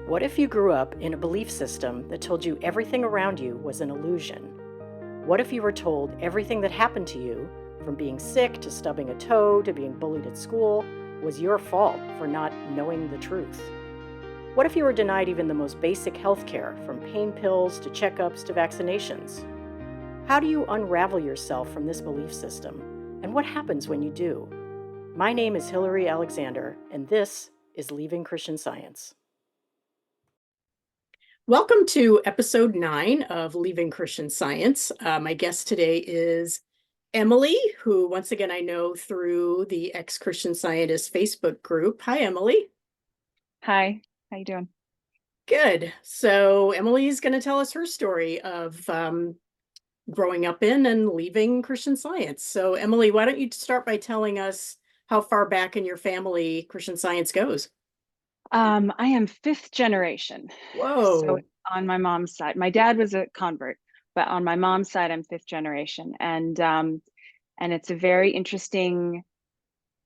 What if you grew up in a belief system that told you everything around you was an illusion? What if you were told everything that happened to you, from being sick to stubbing a toe to being bullied at school, was your fault for not knowing the truth? What if you were denied even the most basic health care, from pain pills to checkups to vaccinations? How do you unravel yourself from this belief system? And what happens when you do? My name is Hillary Alexander, and this is Leaving Christian Science. Welcome to episode 9 of Leaving Christian Science. My guest today is Emily, who once again I know through the Ex-Christian Scientist Facebook group. Hi, Emily. Hi, how you doing? Good. So Emily's going to tell us her story of growing up in and leaving Christian Science. So Emily, why don't you start by telling us how far back in your family Christian Science goes? I am fifth generation. So Whoa. on my mom's side, my dad was a convert, but on my mom's side, I'm fifth generation. And it's a very interesting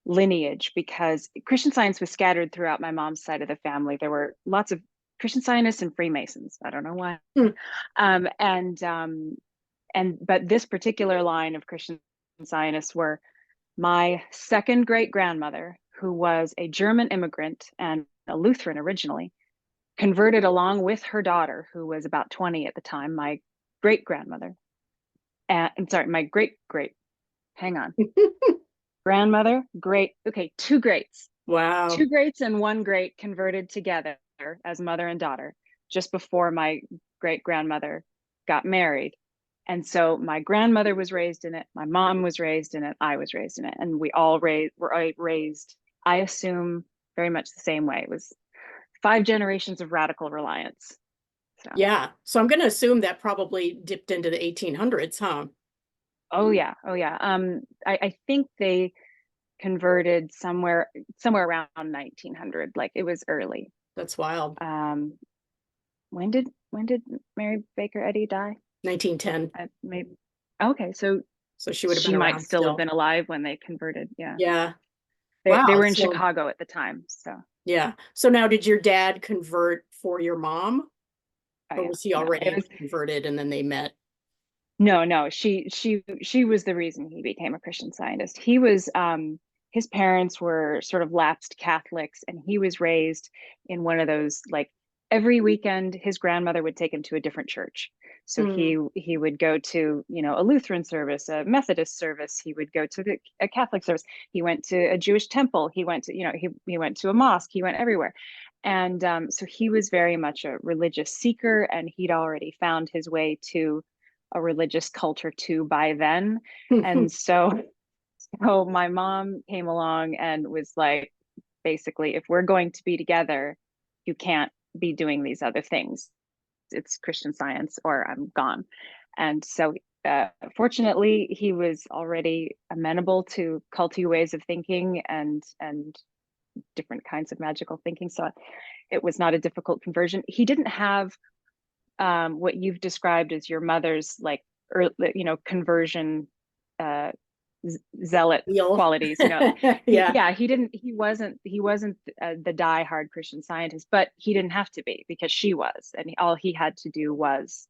lineage because Christian Science was scattered throughout my mom's side of the family. There were lots of Christian Scientists and Freemasons. I don't know why. Hmm. Um, and but this particular line of Christian Scientists were my second great grandmother, who was a German immigrant and a Lutheran originally, converted along with her daughter, who was about 20 at the time, my great grandmother. I'm sorry, my hang on, grandmother, great, okay, two greats. Wow. Two greats and one great converted together as mother and daughter just before my great grandmother got married. And so my grandmother was raised in it, my mom was raised in it, I was raised in it, and we all were raised, I assume, very much the same way. It was 5 generations of radical reliance. So, Yeah. So I'm going to assume that probably dipped into the 1800s, huh? oh yeah, oh yeah. I think they converted somewhere around 1900. Like it was early. That's wild. Um, when did Mary Baker Eddy die? 1910. Maybe. Okay, so So she would have been she might around still have still. been alive when they converted. Yeah, Yeah. they Wow. were in So, Chicago at the time. So, yeah. So now did your dad convert for your mom, oh or yeah, was he no, it already was converted and then they met? no. She was the reason he became a Christian Scientist. He was his parents were sort of lapsed Catholics, and he was raised in one of those, like, every weekend his grandmother would take him to a different church. So Hmm. he would go to, a Lutheran service, a Methodist service. He would go to a Catholic service. He went to a Jewish temple. He went to, he went to a mosque. He went everywhere. And so he was very much a religious seeker, and he'd already found his way to a religious culture too by then. And so my mom came along and was like, basically, if we're going to be together, you can't be doing these other things. It's Christian Science or I'm gone. And so fortunately, he was already amenable to culty ways of thinking and different kinds of magical thinking. So it was not a difficult conversion. He didn't have what you've described as your mother's, like, early, conversion uh, zealot Deal. qualities. Yeah. He wasn't the die-hard Christian Scientist, but he didn't have to be, because she was, and all he had to do was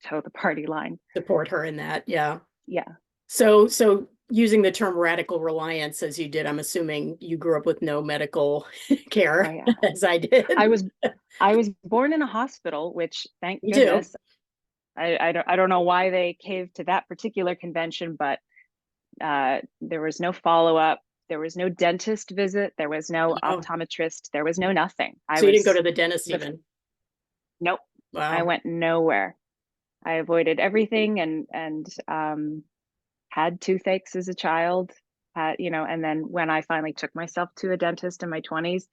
toe the party line. Support her in that. Yeah. Yeah. So using the term radical reliance as you did, I'm assuming you grew up with no medical Oh care yeah. as I did. I was born in a hospital, which, thank Me too. goodness. I don't know why they caved to that particular convention, but there was no follow-up. There was no dentist visit. There was no Oh, optometrist. There was no nothing. I so you didn't go was to the dentist the even. Nope. I Wow. went nowhere. I avoided everything, and had toothaches as a child. And then when I finally took myself to a dentist in my 20s,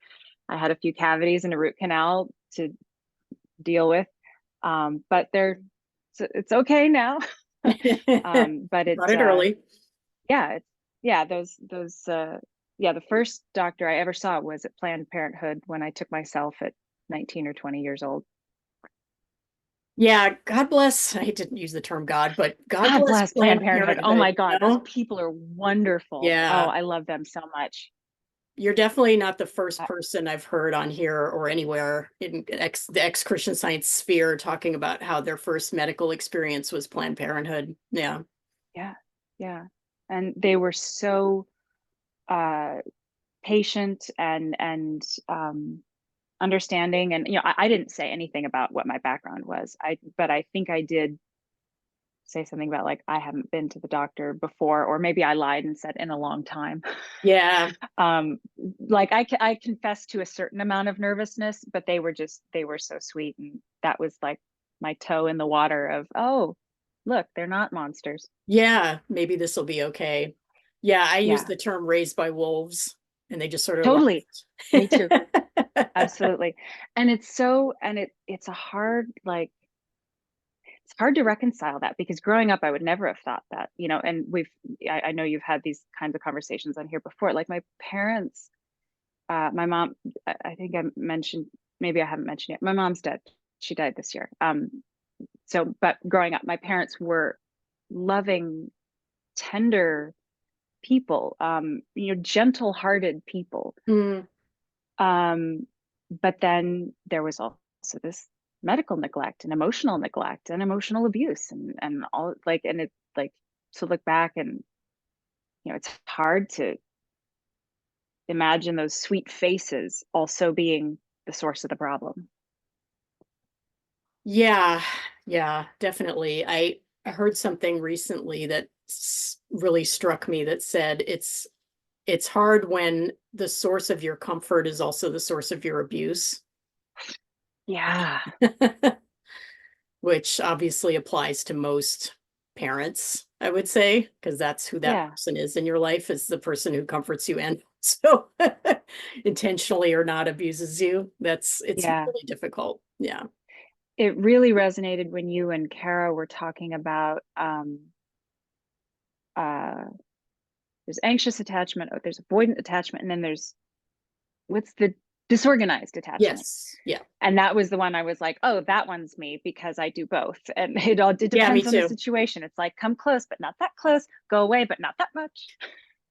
I had a few cavities and a root canal to deal with. But it's okay now. But Got it early. yeah, yeah, the first doctor I ever saw was at Planned Parenthood when I took myself at 19 or 20 years old. Yeah, God bless. I didn't use the term God, but God God bless bless Planned Planned Parenthood. Oh Parenthood, my God, those people are wonderful. Oh, Yeah. I love them so much. You're definitely not the first Uh, person I've heard on here or anywhere in the ex-Christian Science sphere talking about how their first medical experience was Planned Parenthood. Yeah. yeah, yeah. And they were so uh, patient and understanding. And I didn't say anything about what my background was. But I think I did say something about like I haven't been to the doctor before, or maybe I lied and said in a long time. Yeah. um like I confessed to a certain amount of nervousness, but they were so sweet, and that was like my toe in the water of, oh, look, they're not monsters. Yeah. Maybe this will be okay. Yeah. I use Yeah, the term raised by wolves and they just sort of totally. Me too. laughed. Absolutely. And it's so, and it's a hard, like, it's hard to reconcile that, because growing up I would never have thought that, and I know you've had these kinds of conversations on here before. Like my parents, my mom, I think I mentioned, maybe I haven't mentioned yet, my mom's dead. She died this year. So but growing up, my parents were loving, tender people, gentle hearted people. Mm, um but then there was also this medical neglect and emotional neglect and emotional abuse, and all, like, and it, like, to look back, and it's hard to imagine those sweet faces also being the source of the problem. yeah. Yeah, definitely. I heard something recently that really struck me that said it's hard when the source of your comfort is also the source of your abuse, Yeah, which obviously applies to most parents, I would say, because that's who that yeah, person is in your life, is the person who comforts you and so intentionally or not abuses you. It's yeah. really difficult. Yeah. It really resonated when you and Kara were talking about, uh there's anxious attachment, there's avoidant attachment, and then there's, what's the disorganized attachment. Yes. Yeah. And that was the one I was like, oh, that one's me, because I do both. And it Yeah, me depends on the too. situation. It's like, come close, but not that close. Go away, but not that much.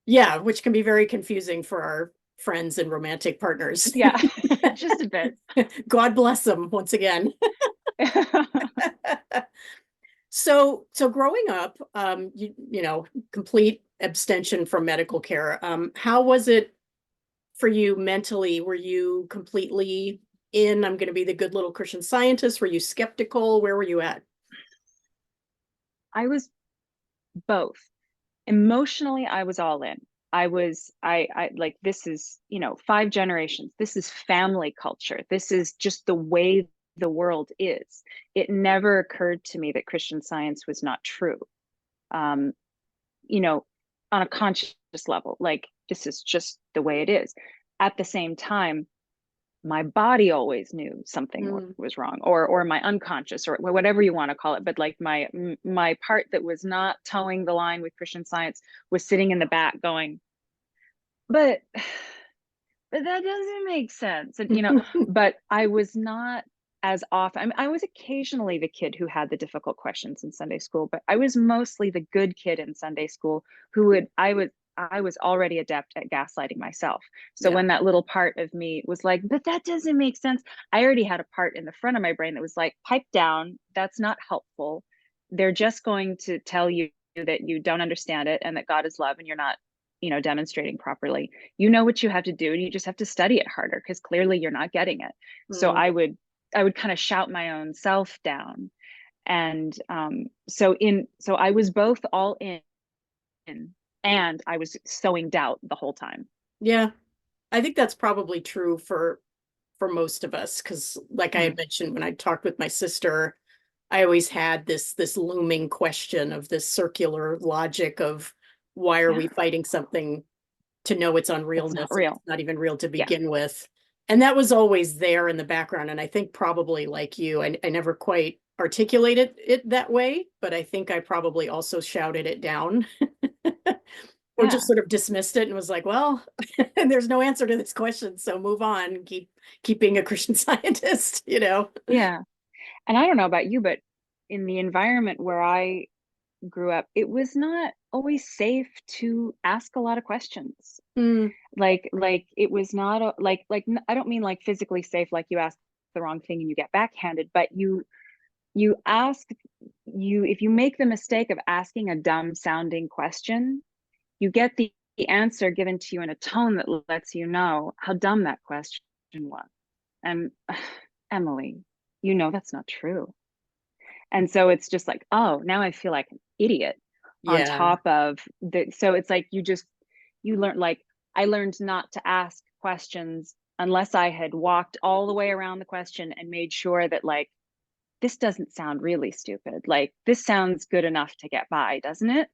Yeah, which can be very confusing for our friends and romantic partners. Yeah, just a bit. God bless them once again. So growing up, complete abstention from medical care. How was it for you mentally? Were you completely in, I'm going to be the good little Christian Scientist? Were you skeptical? Where were you at? I was both. Emotionally, I was all in. I like, this is, 5 generations. This is family culture. This is just the way the world is. It never occurred to me that Christian Science was not true. Um, you know, on a conscious level, like, this is just the way it is. At the same time, my body always knew something Mm, was wrong, or my unconscious, or whatever you want to call it, but like my part that was not towing the line with Christian Science was sitting in the back going, but that doesn't make sense. And but I was not as often. I mean, I was occasionally the kid who had the difficult questions in Sunday school, but I was mostly the good kid in Sunday school who would I was already adept at gaslighting myself. So yeah. when that little part of me was like, but that doesn't make sense, I already had a part in the front of my brain that was like, pipe down, that's not helpful. They're just going to tell you that you don't understand it, and that God is love, and you're not, demonstrating properly. You know what you have to do, and you just have to study it harder, because clearly you're not getting it. So Mm, I would kind of shout my own self down. And so I was both all in, and I was sowing doubt the whole time. yeah. I think that's probably true for most of us because like I had Mhm. mentioned when I talked with my sister, I always had this looming question of this circular logic of why are Yeah, we fighting something to know its that's not unrealness if real. it's not even real to Yeah, begin with. And that was always there in the background. And I think probably like you, I never quite articulated it that way, but I think I probably also shouted it down or just yeah, sort of dismissed it and was like, well, and there's no answer to this question. So move on, keep being a Christian Scientist. yeah. And I don't know about you, but in the environment where I grew up, it was not always safe to ask a lot of questions. Mm, Like it was not I don't mean like physically safe, like you ask the wrong thing and you get backhanded, but you ask you if you make the mistake of asking a dumb sounding question, you get the answer given to you in a tone that lets you know how dumb that question was. And Emily, you know that's not true. And so it's just like, oh, now I feel like an idiot on Yeah. top of the, so it's like you learn, like, I learned not to ask questions unless I had walked all the way around the question and made sure that, like, this doesn't sound really stupid. Like, this sounds good enough to get by, doesn't it?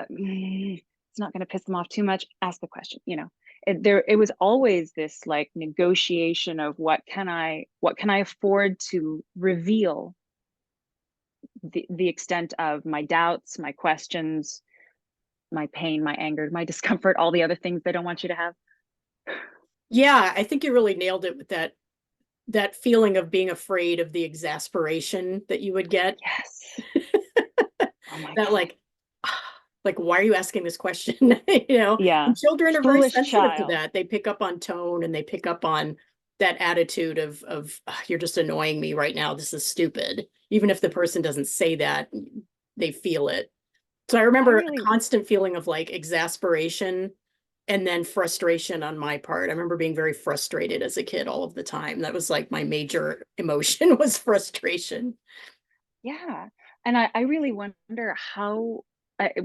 It's not going to piss them off too much. Ask the question, you know. It was always this like negotiation of what can I afford to reveal the extent of my doubts, my questions, my pain, my anger, my discomfort, all the other things they don't want you to have. Yeah, I think you really nailed it with that feeling of being afraid of the exasperation that you would get. Yes. Oh my That God. like why are you asking this question? You know, Yeah. and children are very Foolish sensitive to child. that. They pick up on tone and they pick up on that attitude of you're just annoying me right now. This is stupid. Even if the person doesn't say that, they feel it. So I I remember a really, constant feeling of like exasperation and then frustration on my part. I remember being very frustrated as a kid all of the time. That was like my major emotion was frustration. yeah. And I really wonder how,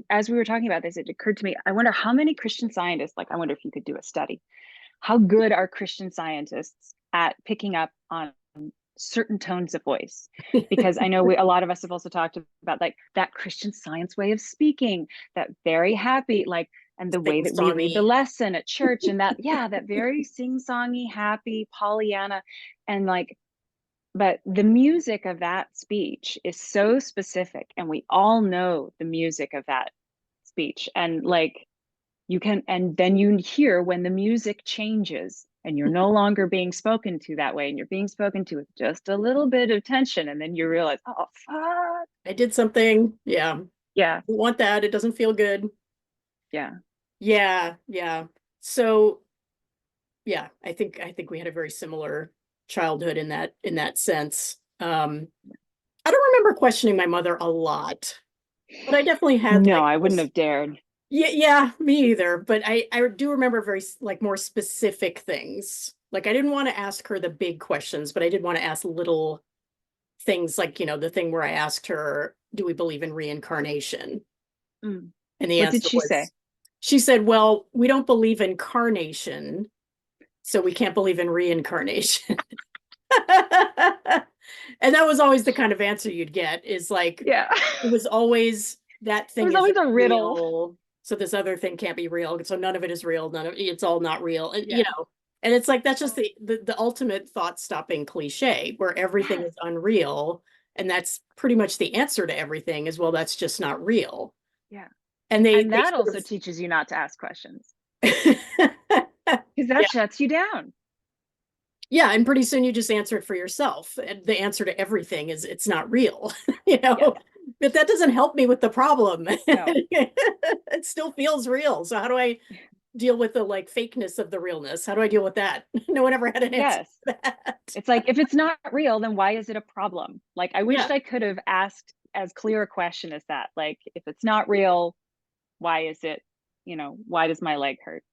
as we were talking about this, it occurred to me, I wonder how many Christian scientists, like, I wonder if you could do a study. How good are Christian scientists at picking up on certain tones of voice? Because I know a lot of us have also talked about like that Christian Science way of speaking, that very happy, like, and the way that we read the Sing-songy. lesson at church, and that, yeah, that very sing-songy, happy Pollyanna. And like, but the music of that speech is so specific, and we all know the music of that speech. And like, you can, and then you hear when the music changes and you're no longer being spoken to that way, and you're being spoken to with just a little bit of tension, and then you realize, oh fuck. I did something. Yeah. Yeah. I want that. It doesn't feel good. Yeah. Yeah, yeah. So yeah, I think we had a very similar childhood in that sense. I don't remember questioning my mother a lot, but I definitely had No, like I wouldn't most, have dared. yeah, yeah, me either. But I do remember very like more specific things. Like I didn't want to ask her the big questions, but I did want to ask little things like, you know, the thing where I asked her, do we believe in reincarnation? Mm. And the What did answer she say? was, she said, well, we don't believe in carnation, so we can't believe in reincarnation. And that was always the kind of answer you'd get is like, Yeah. it was always that It thing was always isn't a riddle. real. So this other thing can't be real. So none of it is real. None of it's all not real. And, you Yeah. know, and it's like that's just Oh, the ultimate thought stopping cliche where everything yes. is unreal. And that's pretty much the answer to everything is, well, that's just not real. Yeah. And And they that sort also teaches you not to ask questions, of because that shuts you down. yeah, and pretty soon you just answer it for yourself. And the answer to everything is it's not real, you Yeah. know. But that doesn't help me with the problem. No. It still feels real. So how do I deal with the like fakeness of the realness? How do I deal with that? No one ever had an answer Yes. for that. It's like, if it's not real, then why is it a problem? Like, I wished Yeah. I could have asked as clear a question as that. Like, if it's not real, why is it, why does my leg hurt?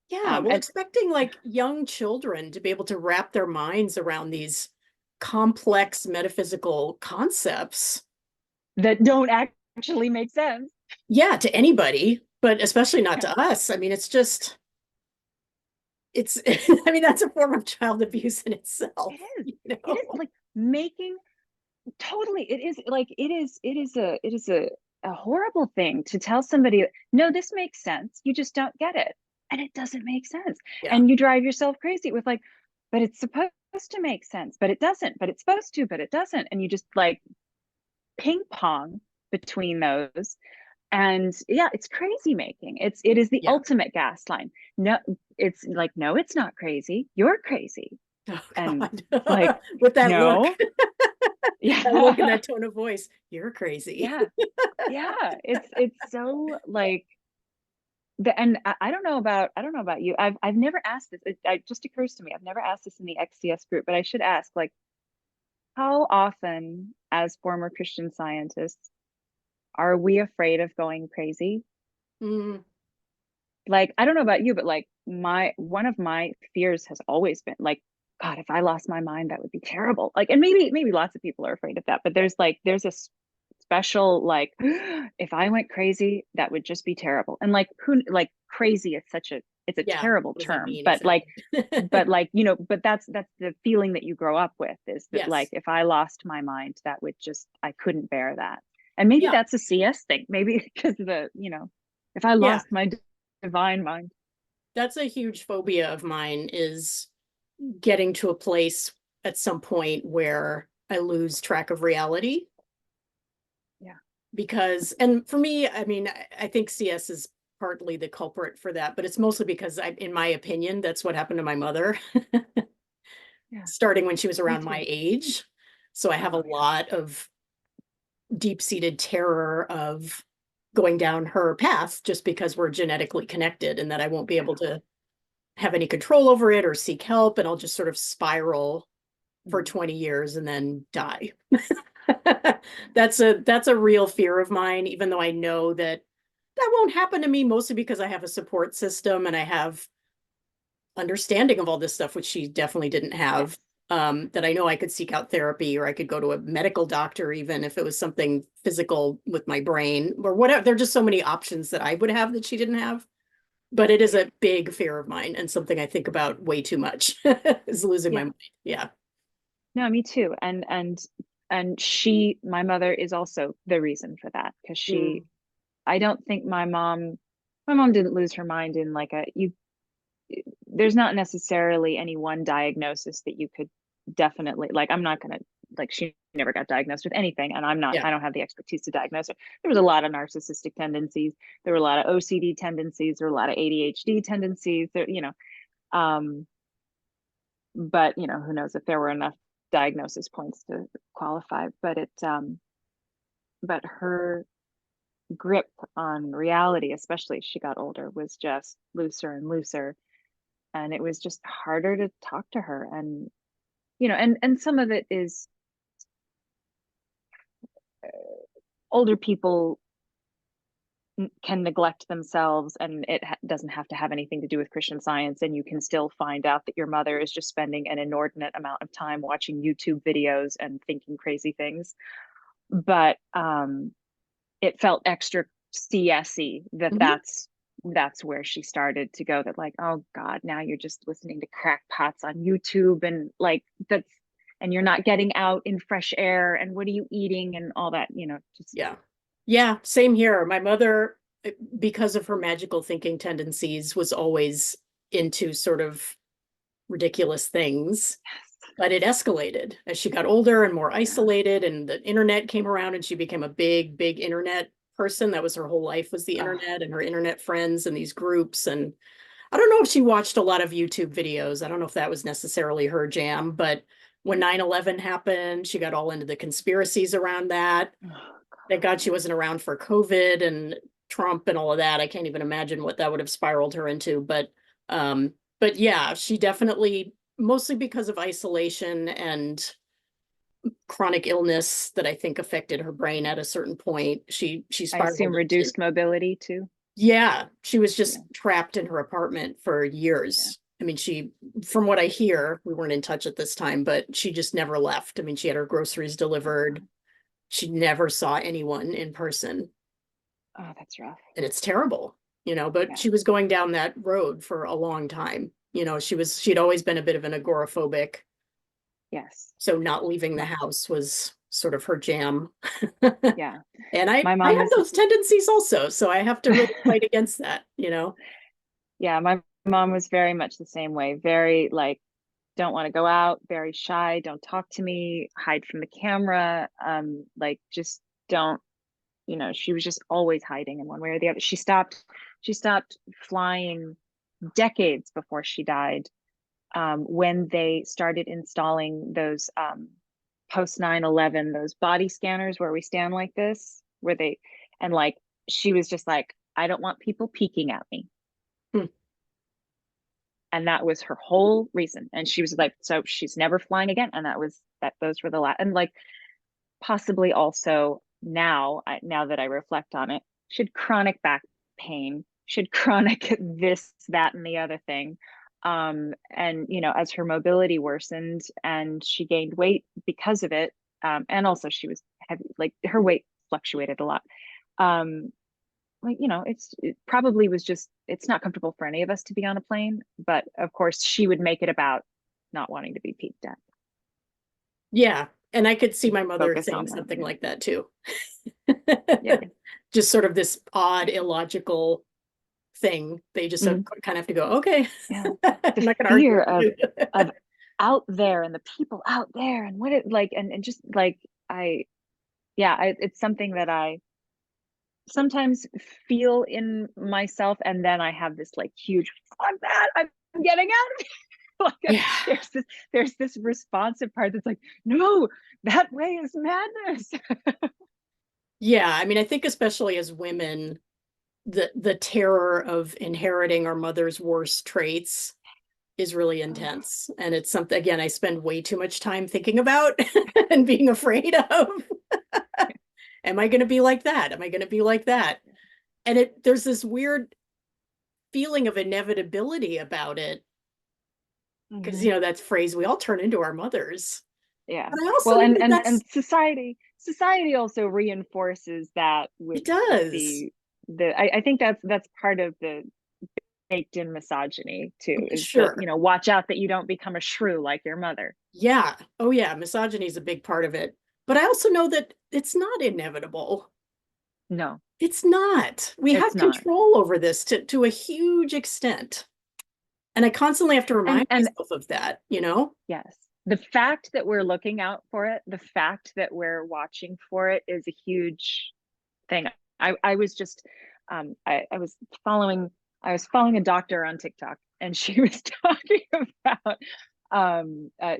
Yeah. Well, And expecting like young children to be able to wrap their minds around these complex metaphysical concepts. that don't actually make sense. Yeah, to anybody, but especially not Yeah, to us. I mean, it's just it's I mean that's a form of child abuse in itself, it is. you It is know. like making, totally. It is like, it is a horrible thing to tell somebody, no, this makes sense. You just don't get it. And it doesn't make sense. Yeah. And you drive yourself crazy with like, but it's supposed to make sense, but it doesn't, but it's supposed to, but it doesn't. And you just like ping pong between those. And yeah, it's crazy making. It is the Yeah. ultimate gaslight. No, it's like, no, it's not crazy. You're crazy. Oh And God. it's like, With that look, no. that look and Yeah. that tone of voice, you're crazy. Yeah. Yeah. It's so like, and I don't know about you. I've never asked this. It just occurs to me. I've never asked this in the XCS group, but I should ask, like, how often, as former Christian scientists, are we afraid of going crazy? Mm, Like, I don't know about you, but like my one of my fears has always been like, God, if I lost my mind, that would be terrible. Like, and maybe lots of people are afraid of that, but there's a special like, if I went crazy, that would just be terrible. And like who like crazy is such a it's a yeah. terrible What does that term, mean but exactly? like, but that's the feeling that you grow up with, is that like Yes. if I lost my mind, that would just I couldn't bear that. And maybe Yeah. that's a CS thing, maybe because of the, if I Yeah. lost my divine mind. That's a huge phobia of mine, is getting to a place at some point where I lose track of reality. Yeah. Because, and for me, I mean, I think CS is partly the culprit for that, but it's mostly because in my opinion, that's what happened to my mother, Yeah. starting when she was Me around my too. age. So I have a Oh yeah. lot of deep-seated terror of going down her path just because we're genetically connected and that I won't be Yeah. able to have any control over it or seek help, and I'll just sort of spiral for Mm. 20 years and then die. That's a real fear of mine, even though I know that that won't happen to me, mostly because I have a support system and I have understanding of all this stuff, which she definitely didn't Yes. have. That I know I could seek out therapy, or I could go to a medical doctor, even if it was something physical with my brain or whatever. There are just so many options that I would have that she didn't have. But it is Yeah. a big fear of mine and something I think about way too much, is losing my Yeah. mind. Yeah. No, me too. And my mother is also the reason for that, because Mm, I don't think my mom didn't lose her mind in like a you there's not necessarily any one diagnosis that you could definitely, like, I'm not gonna, like, she never got diagnosed with anything, and yeah. I don't have the expertise to diagnose it. There was a lot of narcissistic tendencies, there were a lot of OCD tendencies, there were a lot of ADHD tendencies there, um but who knows if there were enough diagnosis points to qualify. But her grip on reality, especially as she got older, was just looser and looser, and it was just harder to talk to her. And and some of it is, older people can neglect themselves, and it doesn't have to have anything to do with Christian Science, and you can still find out that your mother is just spending an inordinate amount of time watching YouTube videos and thinking crazy things. But it felt extra CSy that Mhm. that's where she started to go, that like, oh God, now you're just listening to crackpots on YouTube, and like that's, and you're not getting out in fresh air, and what are you eating and all that, just. Yeah. Yeah, same here. My mother, because of her magical thinking tendencies, was always into sort of ridiculous things, but it escalated as she got older and more Yeah. isolated, and the internet came around and she became a big, big internet person. That was her whole life, was the Oh, internet and her internet friends and these groups. And I don't know if she watched a lot of YouTube videos. I don't know if that was necessarily her jam, but when 9/11 happened, she got all into the conspiracies around that. oh Thank God she wasn't around for COVID and Trump and all of that. I can't even imagine what that would have spiraled her into. But yeah, she definitely, mostly because of isolation and chronic illness that I think affected her brain at a certain point, she I assume spiraled into, reduced mobility too. yeah, she was Yeah. just trapped in her apartment for Yeah. years. I mean, from what I hear, we weren't in touch at this time, but she just never left. I mean, she had her groceries delivered. She never saw anyone in person. Oh, that's rough. And it's terrible, but Yeah. she was going down that road for a long time. She'd always been a bit of an agoraphobic. Yes. So not leaving the My, house was sort of her jam. yeah. And I My I mom have was those tendencies also, so I have to really fight against that. Yeah, my mom was very much the same way. Very like, don't want to go out, very shy, don't talk to me, hide from the camera, like just don't, she was just always hiding in one way or the other. She stopped flying decades before she died, when they started installing those, post 9/11, those body scanners where we stand like this, where they, and like, she was just like, I don't want people peeking at me. Hmm. And that was her whole reason. And she was like, so she's never flying again. And those were the last. And like, possibly also now that I reflect on it, she had chronic back pain, she had chronic this, that, and the other thing. And as her mobility worsened and she gained weight because of it, and also she was heavy, like her weight fluctuated a lot. Like, it probably was just, it's not comfortable for any of us to be on a plane, but of course she would make it about not wanting to be peeked at. Yeah. And I could see my mother Focus saying on that. something like that too. Yeah. Just sort of this odd, illogical thing. They just kind of have to go, okay. Yeah. I'm The not going to fear argue. of out there and the people out there and what it like, and just like, it's something that I sometimes feel in myself. And then I have this like huge, fuck that, I'm getting out of here. Like Yeah. there's this responsive part that's like, no, that way is madness. Yeah. I mean, I think especially as women, the terror of inheriting our mother's worst traits is really intense. And it's something, again, I spend way too much time thinking about and being afraid of. Am I going to be like that? Am I going to be like that? And there's this weird feeling of inevitability about it. Because, that phrase, we all turn into our mothers. Yeah. But I also Well, know and that and and society also reinforces that with it does. I think that's part of the baked in misogyny too, is that, Sure. watch out that you don't become a shrew like your mother. Yeah. Oh, yeah. Misogyny is a big part of it. But I also know that it's not inevitable. No, It's not. We it's have not. control over this to a huge extent. And I constantly have to And remind and myself of that. yes, the fact that we're looking out for it, the fact that we're watching for it is a huge thing. I was just I was following a doctor on TikTok, and she was talking about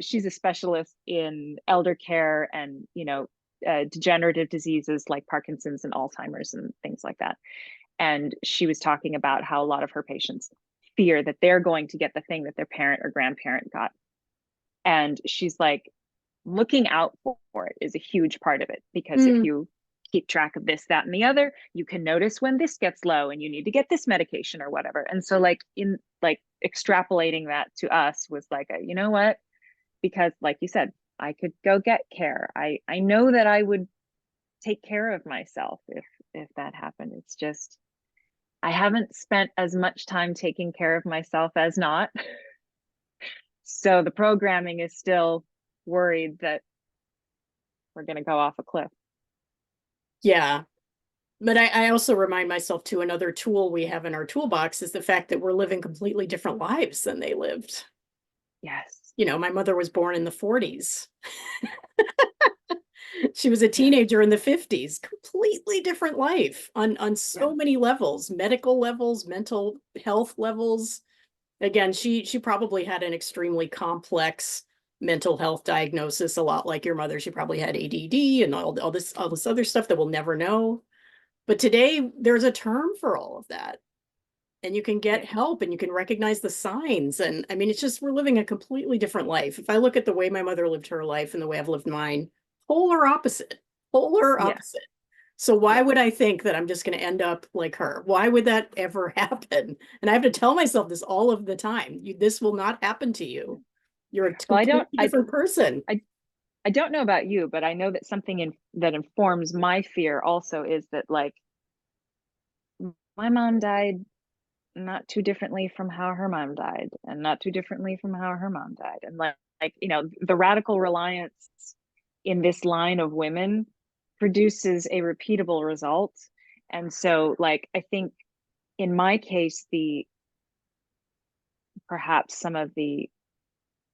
she's a specialist in elder care and degenerative diseases like Parkinson's and Alzheimer's and things like that. And she was talking about how a lot of her patients fear that they're going to get the thing that their parent or grandparent got. And she's like, looking out for it is a huge part of it, because if you keep track of this, that, and the other, you can notice when this gets low and you need to get this medication or whatever. And so like extrapolating that to us was like, you know what? Because like you said, I could go get care. I know that I would take care of myself if that happened. It's just, I haven't spent as much time taking care of myself as not. So the programming is still worried that we're going to go off a cliff. Yeah. But I also remind myself too, another tool we have in our toolbox is the fact that we're living completely different lives than they lived. Yes. My mother was born in the 40s. She was a teenager in the 50s. Completely different life on so many levels, medical levels, mental health levels. Again, she probably had an extremely complex mental health diagnosis, a lot like your mother. She probably had ADD and all this other stuff that we'll never know. But today there's a term for all of that. And you can get help and you can recognize the signs. And I mean, it's just, we're living a completely different life. If I look at the way my mother lived her life and the way I've lived mine, polar opposite, polar opposite. So why would I think that I'm just going to end up like her? Why would that ever happen? And I have to tell myself this all of the time. This will not happen to you. You're a Well, completely different person. I don't know about you, but I know that something that informs my fear also is that, like, my mom died not too differently from how her mom died, and not too differently from how her mom died. And the radical reliance in this line of women produces a repeatable result. And so, like, I think in my case, perhaps some of the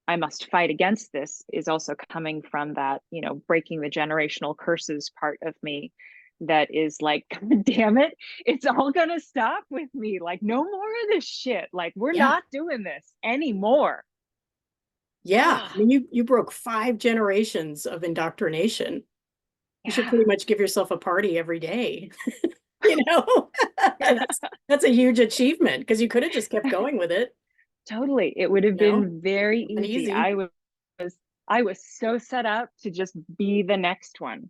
I must fight against this is also coming from that, breaking the generational curses part of me that is like, God damn it, it's all gonna stop with me. Like, no more of this shit. Like, we're Yeah. not doing this anymore. Yeah. I mean, you broke 5 generations of indoctrination. You should pretty much give yourself a party every day. You know, Yeah. that's a huge achievement because you could have just kept going with it, Totally. It would have you know, been very and easy. easy. I was so set up to just be the next one.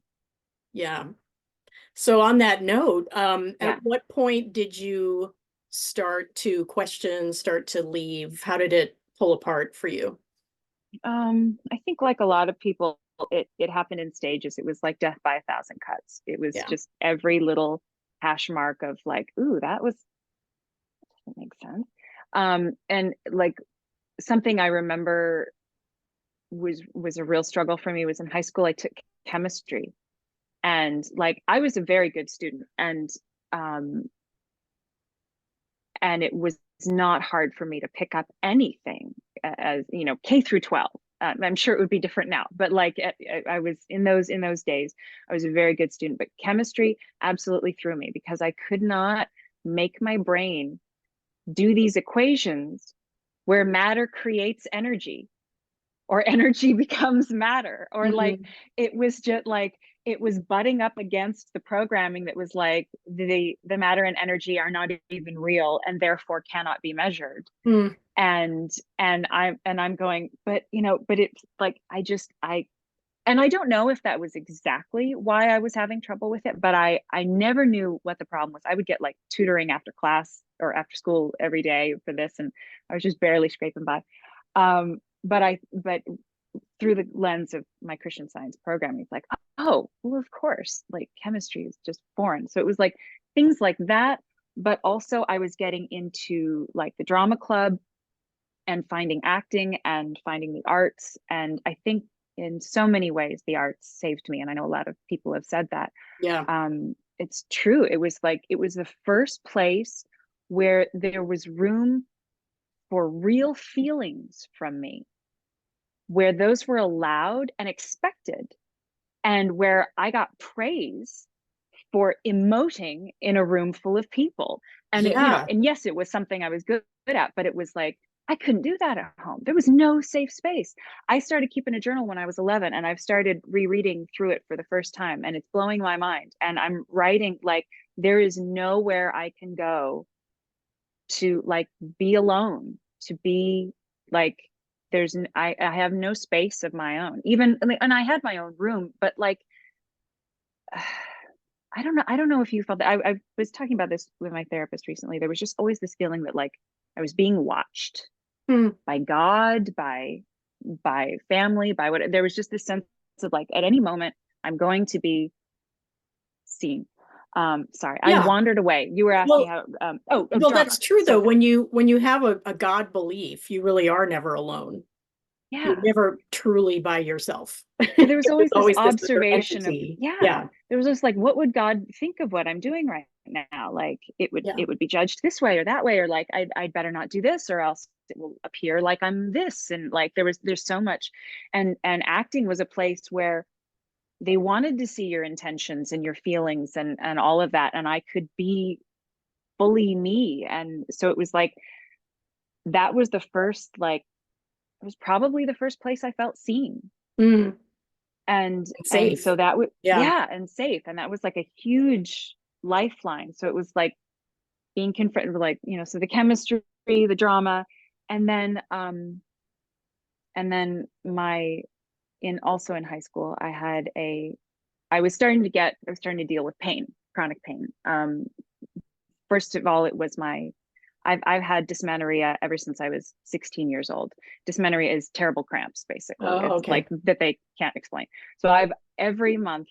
Yeah. So on that note, Yeah. at what point did you start to question, start to leave? How did it pull apart for you? I think like a lot of people, it happened in stages. It was like death by a thousand cuts. It was Yeah. just every little hash mark of like, ooh, that makes sense. And like something I remember was a real struggle for me was in high school. I took chemistry, and like I was a very good student, um and it was not hard for me to pick up anything, as you know, K through 12. I'm sure it would be different now, but like I was in those days, I was a very good student. But chemistry absolutely threw me because I could not make my brain do these equations where matter creates energy or energy becomes matter, or like Hmm. it was just like it was butting up against the programming that was like the matter and energy are not even real and therefore cannot be measured. Hmm. And I'm going, but you know, but it's like I don't know if that was exactly why I was having trouble with it, but I never knew what the problem was. I would get like tutoring after class or after school every day for this, and I was just barely scraping by. But through the lens of my Christian Science programming, it's like, oh, well, of course, like chemistry is just foreign. So it was like things like that. But also, I was getting into like the drama club and finding acting and finding the arts. And I think in so many ways, the arts saved me. And I know a lot of people have said that. Yeah. It's true. It was like, it was the first place where there was room for real feelings from me, where those were allowed and expected, and where I got praise for emoting in a room full of people. And it, you know, Yeah. and yes, it was something I was good at, but it was like I couldn't do that at home. There was no safe space. I started keeping a journal when I was 11, and I've started rereading through it for the first time, and it's blowing my mind. And I'm writing like there is nowhere I can go to like be alone, to be like I have no space of my own. Even and I had my own room, but like I don't know if you felt that. I was talking about this with my therapist recently. There was just always this feeling that like I was being watched Hmm. by God, by family, by what. There was just this sense of like at any moment I'm going to be seen. Sorry, I Yeah. wandered away. You were asking Well, how oh well, drama. that's true though. So When you have a God belief, you really are never alone. You're yeah. never truly by yourself. Well, there was There's always this always this other observation of, entity. yeah, Yeah. there was just like, what would God think of what I'm doing right now? Like Yeah. it would be judged this way or that way, or like I'd better not do this or else it will appear like I'm this. And like there's so much. And acting was a place where they wanted to see your intentions and your feelings and all of that. And I could be fully me. And so it was like that was the first like it was probably the first place I felt seen. Mm. And Safe. so that would, Yeah. yeah, and safe, and that was like a huge lifeline. So it was like being confronted with like, you know, so the chemistry, the drama, and then my in also in high school I was starting to deal with pain, chronic pain. First of all, it was my I've had dysmenorrhea ever since I was 16 years old. Dysmenorrhea is terrible cramps, basically. Oh, It's like okay. that they can't explain. So I've every month,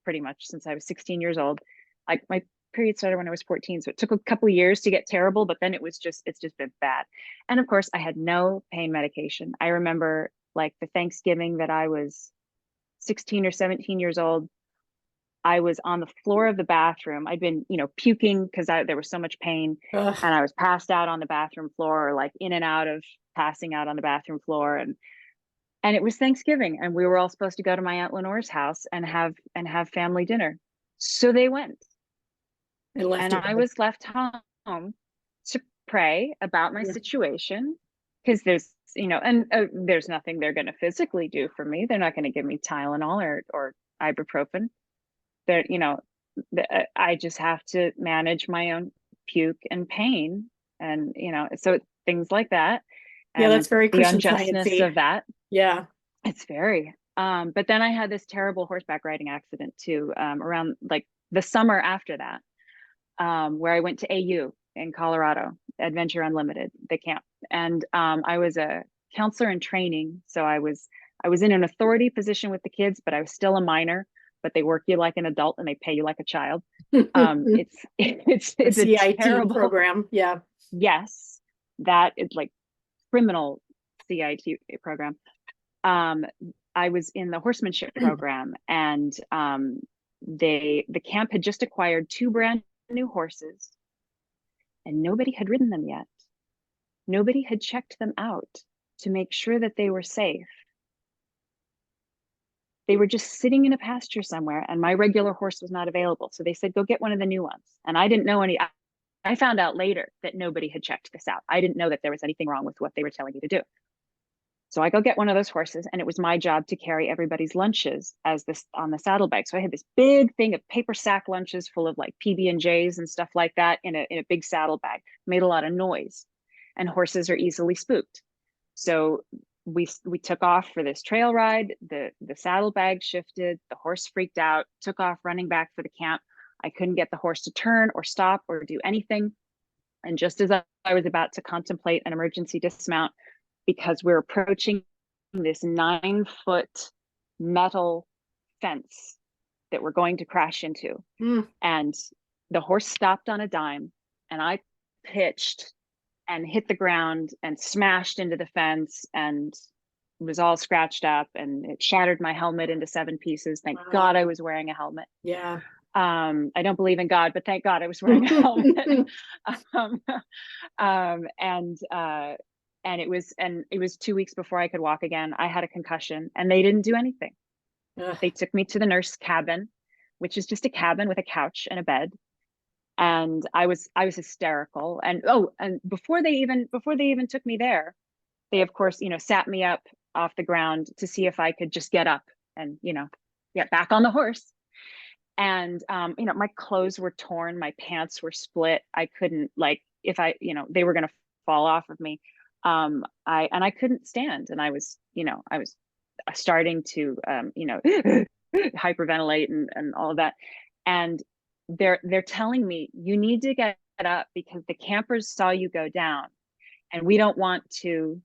pretty much since I was 16 years old, like my period started when I was 14. So it took a couple of years to get terrible, but then it's just been bad. And of course, I had no pain medication. I remember like the Thanksgiving that I was 16 or 17 years old, I was on the floor of the bathroom. I'd been, you know, puking because there was so much pain, Ugh. and I was passed out on the bathroom floor, or like in and out of passing out on the bathroom floor. And it was Thanksgiving, and we were all supposed to go to my Aunt Lenore's house and have family dinner. So they went, And left and you I there. was left home to pray about my Yeah. situation because there's nothing they're going to physically do for me. They're not going to give me Tylenol or ibuprofen. They're, you know, I just have to manage my own puke and pain, and so things like that, Yeah, and that's very the Christian unjustness Science-y. of that. Yeah. It's very. But then I had this terrible horseback riding accident too, around like the summer after that, where I went to AU in Colorado, Adventure Unlimited, the camp, and I was a counselor in training, so I was in an authority position with the kids, but I was still a minor. But they work you like an adult and they pay you like a child. It's The it's a CIT terrible. program. Yeah. Yes, that is like criminal CIT program. Um, I was in the horsemanship program, and the camp had just acquired two brand new horses, and nobody had ridden them yet. Nobody had checked them out to make sure that they were safe. They were just sitting in a pasture somewhere, and my regular horse was not available. So they said, go get one of the new ones. And I didn't know any. I found out later that nobody had checked this out. I didn't know that there was anything wrong with what they were telling me to do. So I go get one of those horses, and it was my job to carry everybody's lunches as this on the saddlebag. So I had this big thing of paper sack lunches full of like PB&Js and stuff like that in a big saddlebag. Made a lot of noise, and horses are easily spooked. So we took off for this trail ride. The saddlebag shifted. The horse freaked out. Took off running back for the camp. I couldn't get the horse to turn or stop or do anything. And just as I was about to contemplate an emergency dismount, because we're approaching this 9-foot metal fence that we're going to crash into. Mm. And the horse stopped on a dime, and I pitched and hit the ground and smashed into the fence and was all scratched up, and it shattered my helmet into 7 pieces. Thank God I was wearing a helmet. Yeah. I don't believe in God, but thank God I was wearing a helmet. um, and it was 2 weeks before I could walk again. I had a concussion, and they didn't do anything. Ugh. They took me to the nurse cabin, which is just a cabin with a couch and a bed. And I was hysterical. And and before they even took me there, they of course, sat me up off the ground to see if I could just get up and, get back on the horse. And my clothes were torn, my pants were split. I couldn't, like, if I, they were going to fall off of me. I couldn't stand, and I was starting to hyperventilate and all of that. And they're telling me, you need to get up because the campers saw you go down, and we don't want to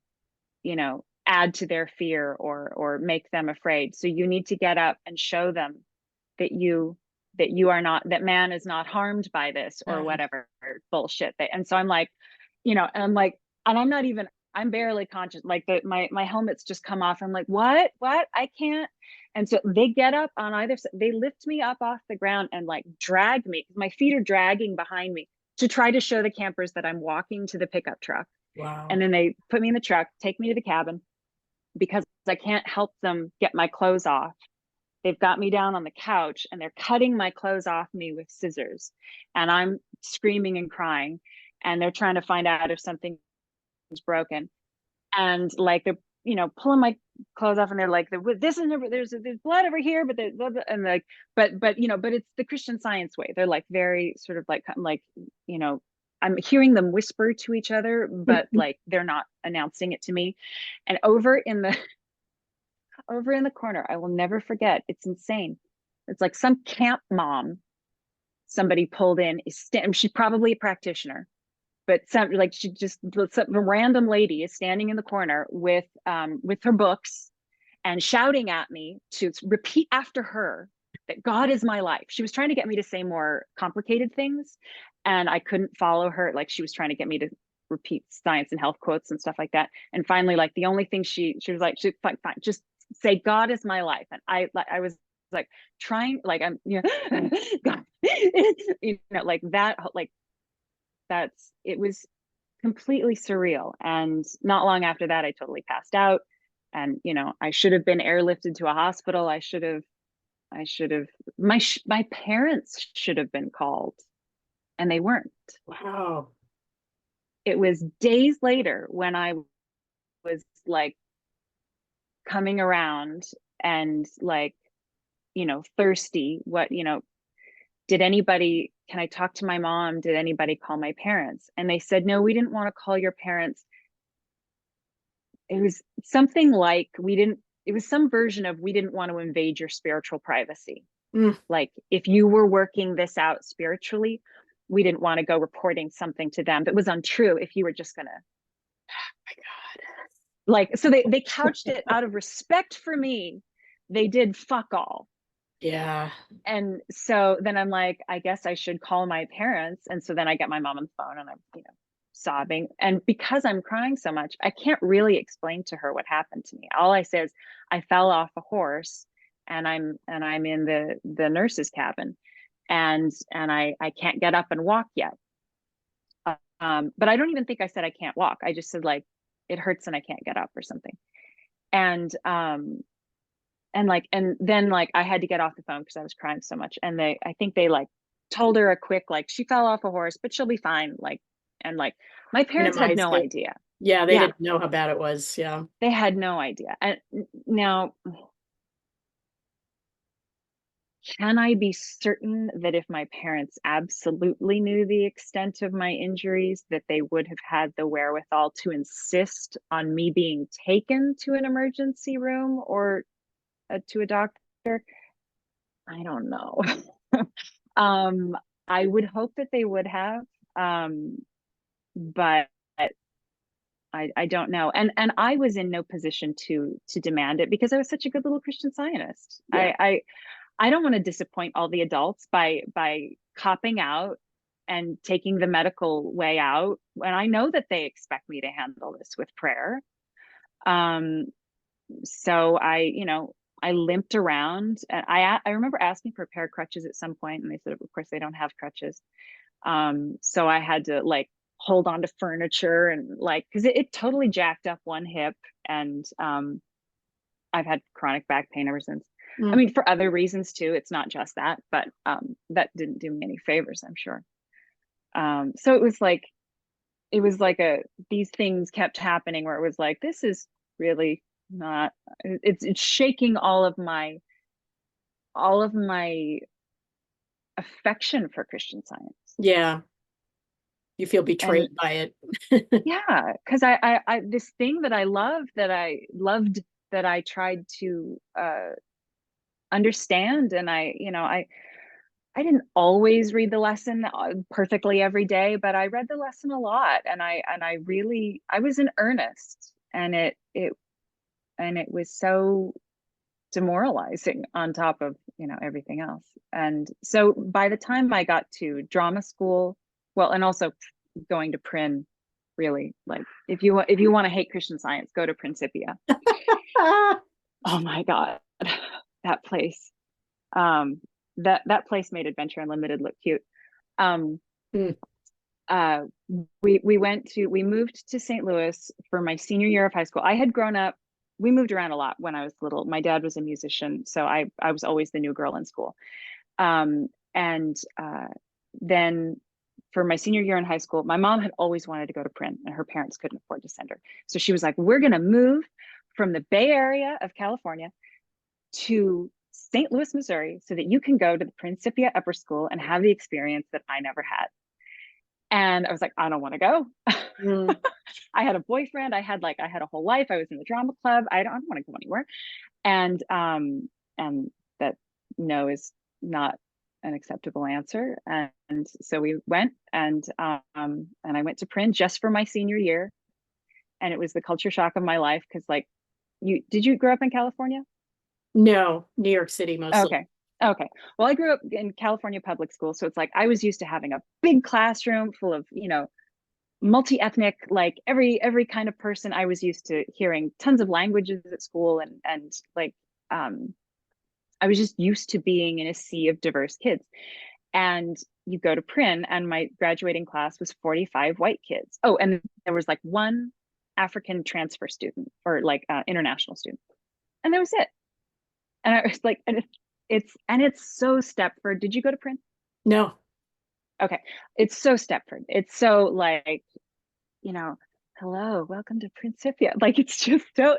add to their fear or make them afraid. So you need to get up and show them that you are not, that man is not harmed by this or whatever bullshit. And so I'm like, and I'm not even, I'm barely conscious. Like my helmet's just come off. I'm like, what? I can't. And so they get up on either side. They lift me up off the ground and like drag me, because my feet are dragging behind me, to try to show the campers that I'm walking to the pickup truck. Wow. And then they put me in the truck, take me to the cabin, because I can't help them get my clothes off. They've got me down on the couch, and they're cutting my clothes off me with scissors. And I'm screaming and crying, and they're trying to find out if something's broken. And like they're, pulling my clothes off, and they're like, this is never, there's blood over here, but and like, but it's the Christian Science way. They're like very sort of like, I'm hearing them whisper to each other, but like they're not announcing it to me. And over in the corner, I will never forget. It's insane. It's like some camp mom somebody pulled in. She's probably a practitioner, but some random lady is standing in the corner with her books and shouting at me to repeat after her that God is my life. She was trying to get me to say more complicated things, and I couldn't follow her. Like, she was trying to get me to repeat science and health quotes and stuff like that. And finally, like, the only thing she was like, fine, just say God is my life. And I was like trying, like, I'm God, like that, like it was completely surreal. And not long after that, I totally passed out. And I should have been airlifted to a hospital. I should have my parents should have been called, and they weren't. Wow. It was days later when I was like coming around and like thirsty, can I talk to my mom? Did anybody call my parents? And they said, no, we didn't want to call your parents. It was something like it was some version of, we didn't want to invade your spiritual privacy. Mm. Like if you were working this out spiritually, we didn't want to go reporting something to them that was untrue if you were just gonna, My God. like, so they couched it out of respect for me. They did fuck all. Yeah. And so then I'm like, I guess I should call my parents. And so then I get my mom on the phone and I'm, sobbing. And because I'm crying so much, I can't really explain to her what happened to me. All I say is I fell off a horse and I'm in the nurse's cabin and I can't get up and walk yet. But I don't even think I said I can't walk. I just said like it hurts and I can't get up or something. And and then like I had to get off the phone because I was crying so much. And I think they like told her a quick like she fell off a horse, but she'll be fine. Like and like my parents had Minimized no it. idea. Yeah, they Yeah, didn't know how bad it was. Yeah. they had no idea. And now, can I be certain that if my parents absolutely knew the extent of my injuries, that they would have had the wherewithal to insist on me being taken to an emergency room or to a doctor? I don't know. I would hope that they would have, but I don't know. And I was in no position to demand it because I was such a good little Christian Scientist. Yeah. I don't want to disappoint all the adults by copping out and taking the medical way out when I know that they expect me to handle this with prayer. Um, so I limped around and I remember asking for a pair of crutches at some point and they said of course they don't have crutches. So I had to like hold on to furniture and like because it totally jacked up one hip and I've had chronic back pain ever since. I Mm. mean, for other reasons too. It's not just that, but that didn't do me any favors, I'm sure. So it was like these things kept happening where it was like, this is really not. It's shaking all of my affection for Christian Science. Yeah. You feel And betrayed by it. yeah, because I this thing that I loved that I tried to understand, and I didn't always read the lesson perfectly every day, but I read the lesson a lot, and I really I was in earnest, and it was so demoralizing on top of everything else. And so by the time I got to drama school, well, and also going to Prin, really like if you want to hate Christian Science, go to Principia. Oh my God, that place. Um, that place made Adventure Unlimited look cute. Um, Mm. uh, we moved to St. Louis for my senior year of high school. I had grown up. We moved around a lot when I was little. My dad was a musician, so I was always the new girl in school. And then for my senior year in high school, my mom had always wanted to go to Prin, and her parents couldn't afford to send her. So she was like, "We're going to move from the Bay Area of California to St. Louis, Missouri, so that you can go to the Principia Upper School and have the experience that I never had." And I was like, I don't want to go. Mm. I had a boyfriend. I had a whole life. I was in the drama club. I don't want to go anywhere. And that no is not an acceptable answer. And so we went and I went to Prin just for my senior year. And it was the culture shock of my life because like did you grow up in California? No, New York City mostly. Okay. Okay. Well, I grew up in California public school. So it's like I was used to having a big classroom full of, multi-ethnic, like every kind of person. I was used to hearing tons of languages at school and like I was just used to being in a sea of diverse kids. And you go to Prin and my graduating class was 45 white kids. Oh, and there was like one African transfer student or like international student. And that was it. And I was like, and it's so Stepford. Did you go to Prin? No. Okay. It's so Stepford. It's so like, you know, hello, welcome to Principia. Like it's Shiny, so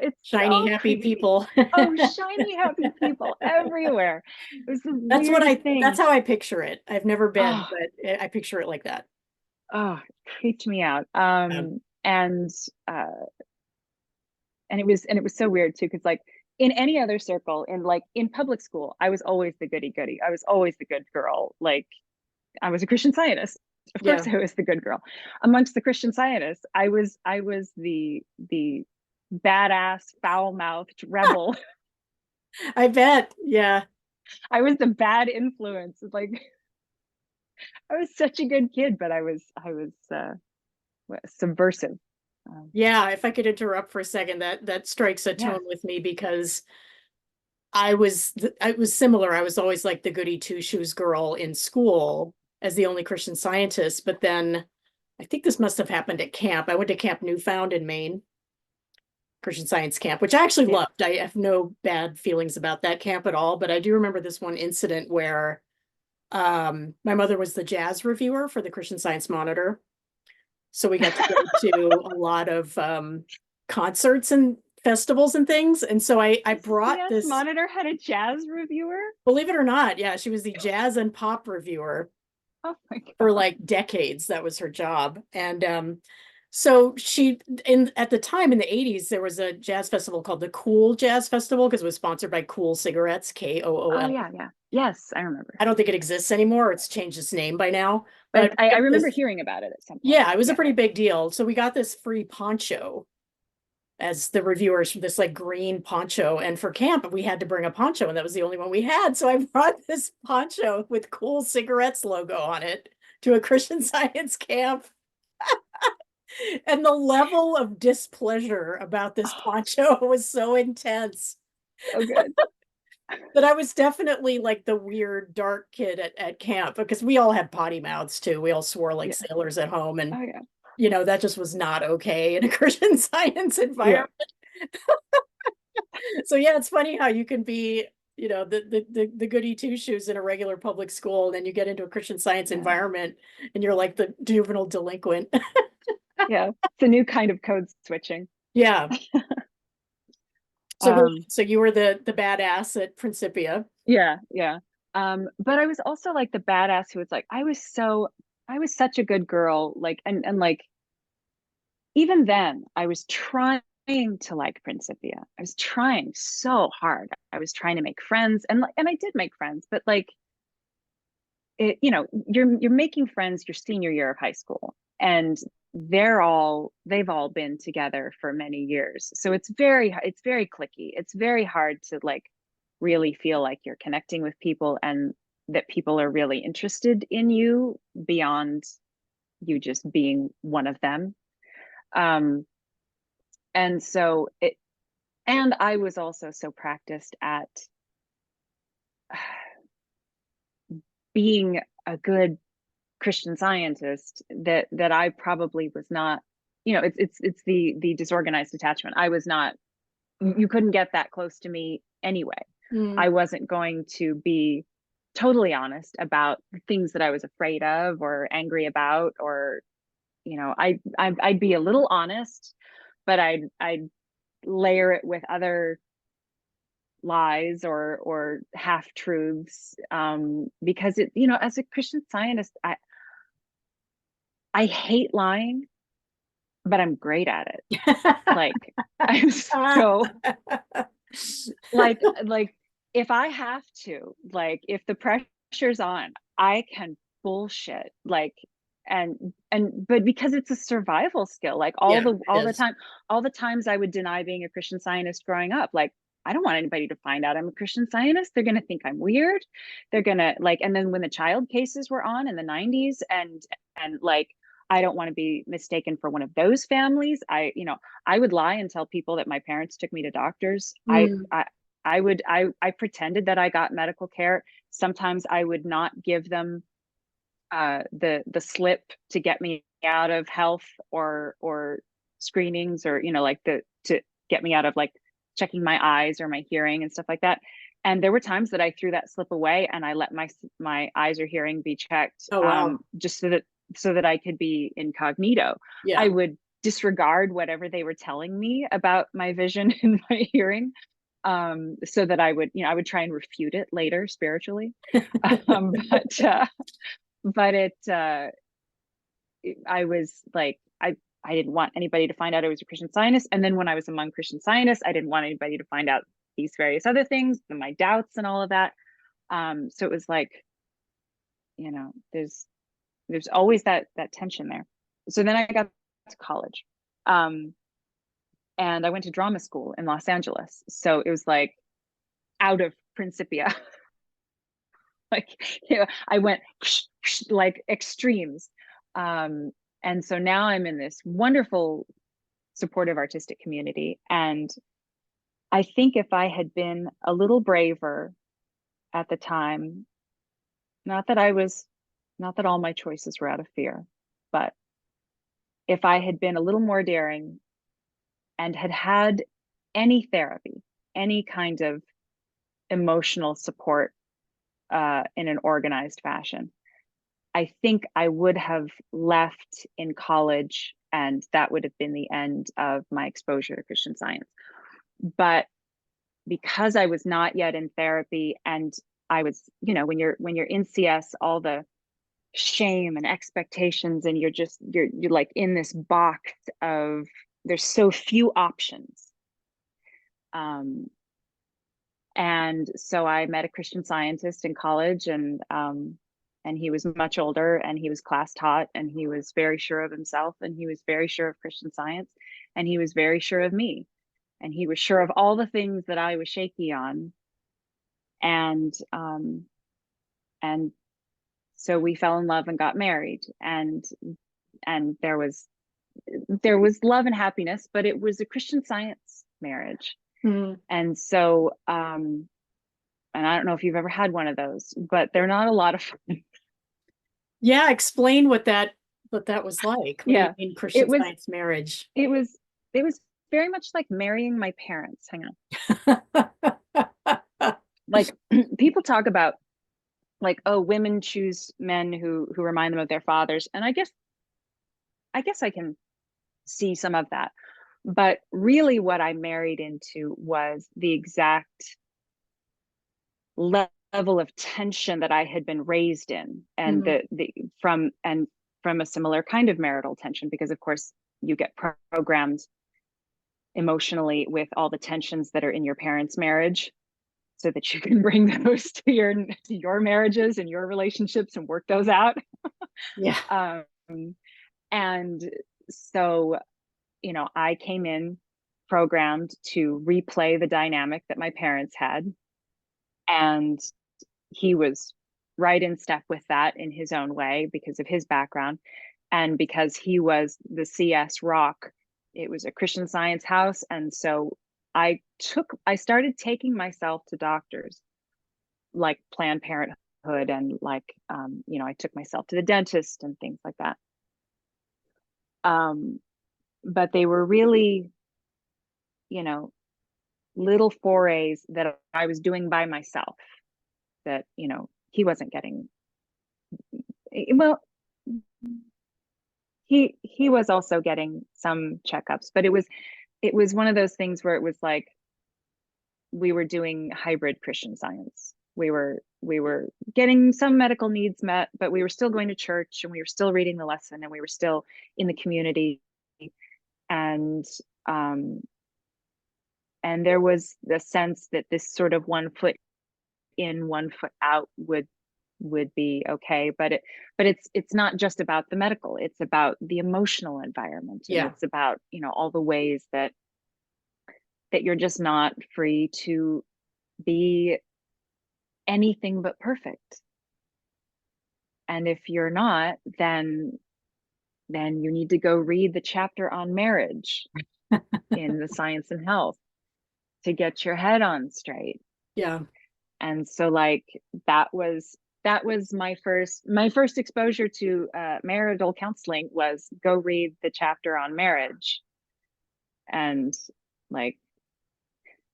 happy creepy. people. Oh, shiny, happy people everywhere. It was the weirdest That's thing. how I picture it. I've never been, Oh, but I picture it like that. it creeped me out. Um, Uh and it was so weird too, because like in any other circle, in public school, I was always the goody goody. I was always the good girl. Like I was a Christian Scientist. Of yeah, course I was the good girl. Amongst the Christian Scientists, I was the badass, foul-mouthed rebel. I bet. Yeah. I was the bad influence. Like I was such a good kid, but I was subversive. Um, Yeah, if I could interrupt for a second, that strikes a yeah. tone with me because I was similar. I was always like the goody two shoes girl in school as the only Christian Scientist, but then I think this must have happened at camp. I went to Camp Newfound in Maine, Christian Science camp, which I actually Yeah. loved. I have no bad feelings about that camp at all, but I do remember this one incident where my mother was the jazz reviewer for the Christian Science Monitor. So we got to go to a lot of concerts and festivals and things. And so I The brought CS this, Monitor had a jazz reviewer. believe it or not, yeah, she was the jazz and pop reviewer Oh my for God. like decades. That was her job. And so she in at the time in the 80s, there was a jazz festival called the Cool Jazz Festival because it was sponsored by Cool Cigarettes, Oh Kool. yeah, yeah. Yes, I remember. I don't think it exists anymore. It's changed its name by now. But But I we got remember this, hearing about it at some point. yeah, it was a Yeah. pretty big deal. So we got this free poncho as the reviewers, this like green poncho. And for camp, we had to bring a poncho, and that was the only one we had. So I brought this poncho with Cool Cigarettes logo on it to a Christian Science camp. And the level of displeasure about this Oh, poncho was so intense so good. that I was definitely like the weird dark kid at camp because we all had potty mouths too. We all swore like Yeah. sailors at home. And, Oh yeah. that just was not okay in a Christian Science Yeah. environment. So yeah, it's funny how you can be, the goody two shoes in a regular public school, and then you get into a Christian Science Yeah. environment and you're like the juvenile delinquent. Yeah. It's a new kind of code switching. Yeah. So Um, so you were the badass at Principia. yeah, yeah. But I was also like the badass who was like, I was such a good girl. Like, and like, even then I was trying to like Principia. I was trying so hard. I was trying to make friends, and I did make friends, but like you're making friends your senior year of high school, and they've all been together for many years, so it's very clicky. It's very hard to like really feel like you're connecting with people and that people are really interested in you beyond you just being one of them. um and so it and I was also so practiced at being a good Christian Scientist that I probably was not. It's the disorganized attachment. I was not. You couldn't get that close to me anyway. Mm. I wasn't going to be totally honest about the things that I was afraid of or angry about, or I'd be a little honest, but I'd layer it with other lies or half truths, because as a Christian Scientist, I hate lying, but I'm great at it. Like I'm so like if I have to, like if the pressure's on, I can bullshit. Like and but because it's a survival skill, like Yeah, it all the is. time, all the times I would deny being a Christian Scientist growing up, like I don't want anybody to find out I'm a Christian Scientist. They're gonna think I'm weird. They're gonna like, and then when the child cases were on in the 90s, and like I don't want to be mistaken for one of those families. I would lie and tell people that my parents took me to doctors. Mm. I pretended that I got medical care. Sometimes I would not give them the slip to get me out of health or screenings, or like the to get me out of like checking my eyes or my hearing and stuff like that. And there were times that I threw that slip away and I let my eyes or hearing be checked, Oh wow. just so that I could be incognito. I Yeah. would disregard whatever they were telling me about my vision and my hearing, so that I would, I would try and refute it later spiritually. But I was like, I didn't want anybody to find out I was a Christian Scientist. And then when I was among Christian Scientists, I didn't want anybody to find out these various other things and my doubts and all of that. So it was like, there's always that tension there. So then I got to college. And I went to drama school in Los Angeles. So it was like out of Principia. Like, I went like extremes. And so now I'm in this wonderful supportive artistic community. And I think if I had been a little braver at the time, not that all my choices were out of fear, but if I had been a little more daring and had had any therapy, any kind of emotional support in an organized fashion, I think I would have left in college, and that would have been the end of my exposure to Christian Science. But because I was not yet in therapy, and I was, when you're in CS, all the shame and expectations, and you're like in this box of, there's so few options. And so I met a Christian Scientist in college, and he was much older, and he was class taught, and he was very sure of himself, and he was very sure of Christian Science, and he was very sure of me, and he was sure of all the things that I was shaky on. And so we fell in love and got married, and there was love and happiness, but it was a Christian Science marriage. And so and I don't know if you've ever had one of those, but they're not a lot of fun. Yeah, explain what that was like. What do you mean Christian Science marriage? It was very much like marrying my parents. Hang on. Like, people talk about, like, oh, women choose men who remind them of their fathers, and I guess I can see some of that. But really what I married into was the exact level of tension that I had been raised in, and from a similar kind of marital tension, because of course you get programmed emotionally with all the tensions that are in your parents' marriage, so that you can bring those to your marriages and your relationships and work those out. Yeah. And so, I came in programmed to replay the dynamic that my parents had. And he was right in step with that in his own way because of his background. And because he was the CS rock, it was a Christian Science house. And so I started taking myself to doctors like Planned Parenthood, and like, I took myself to the dentist and things like that. But they were really, little forays that I was doing by myself, that, he wasn't getting. Well, he was also getting some checkups, but it was one of those things where it was like we were doing hybrid Christian Science. We were getting some medical needs met, but we were still going to church, and we were still reading the lesson, and we were still in the community. And there was the sense that this sort of 1 foot in, 1 foot out would be okay. But it's not just about the medical, it's about the emotional environment. And it's about, all the ways that you're just not free to be anything but perfect. And if you're not, then you need to go read the chapter on marriage in the Science and Health to get your head on straight. Yeah. And so, like, that was my first exposure to marital counseling, was go read the chapter on marriage. And like,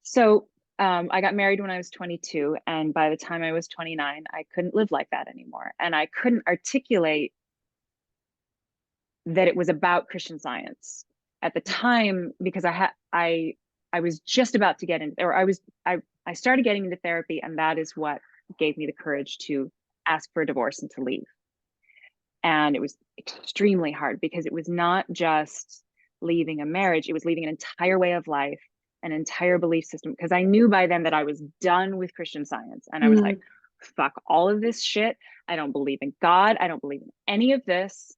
so I got married when I was 22, and by the time I was 29, I couldn't live like that anymore, and I couldn't articulate that it was about Christian Science. at the time, because I was just about to get in, or I started getting into therapy, and that is what gave me the courage to ask for a divorce and to leave. And it was extremely hard because it was not just leaving a marriage, it was leaving an entire way of life, an entire belief system. Because I knew by then that I was done with Christian Science. And I was like, fuck all of this shit. I don't believe in God. I don't believe in any of this.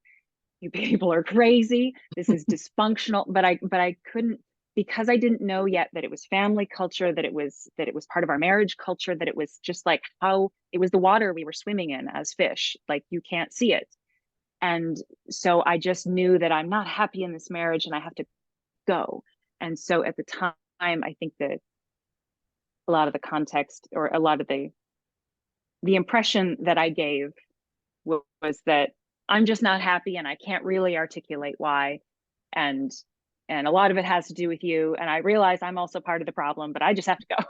You people are crazy. This is dysfunctional. But I couldn't, because I didn't know yet that it was family culture, that it was part of our marriage culture, that it was just like how it was the water we were swimming in as fish. Like you can't see it. And so I just knew that I'm not happy in this marriage and I have to go. And so at the time, I think that a lot of the context, or a lot of the impression that I gave was that I'm just not happy and I can't really articulate why. And a lot of it has to do with you. And I realize I'm also part of the problem, but I just have to go.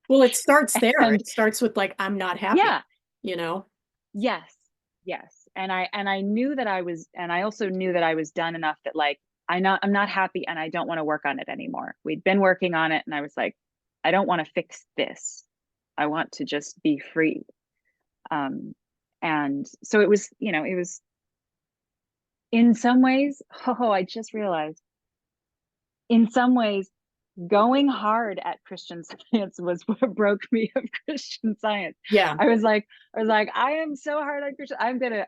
Well, it starts there. And it starts with like, I'm not happy, yeah, you know? yes, yes. And I knew that I was, and I also knew that I was done enough that like, I'm not happy and I don't want to work on it anymore. We'd been working on it and I was like, I don't want to fix this. I want to just be free. And so it was, it was in some ways, I just realized in some ways, going hard at Christian Science was what broke me of Christian Science. Yeah. I was like, I am so hard on Christian. I'm gonna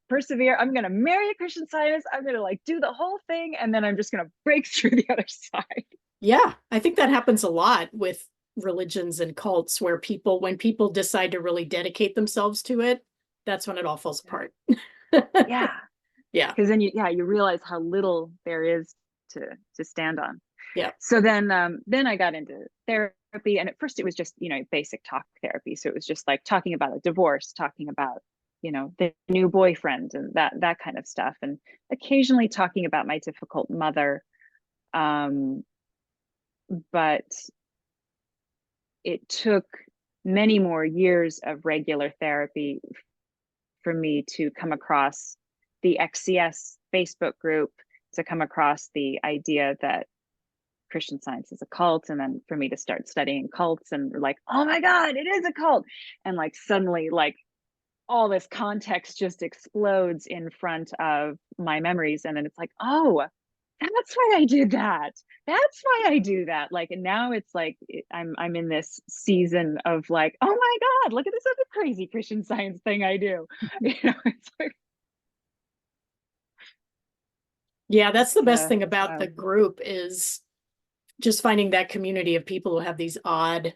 persevere. I'm gonna marry a Christian Scientist. I'm gonna like do the whole thing, and then I'm just gonna break through the other side. Yeah. I think that happens a lot with religions and cults where when people decide to really dedicate themselves to it, that's when it all falls apart. Yeah. Yeah. Because then you realize how little there is to stand on. Yeah. So then I got into therapy, and at first it was just basic talk therapy. So it was just like talking about a divorce, talking about the new boyfriend and that kind of stuff, and occasionally talking about my difficult mother. But it took many more years of regular therapy for me to come across the XCS Facebook group, to come across the idea that Christian Science is a cult, and then for me to start studying cults and like, oh my God, it is a cult. And like suddenly like all this context just explodes in front of my memories. And then it's like, oh, that's why I did that. That's why I do that. Like, and now it's like I'm in this season of like, oh my God, look at this other crazy Christian Science thing I do. It's like, Yeah, that's the best thing about wow. the group is just finding that community of people who have these odd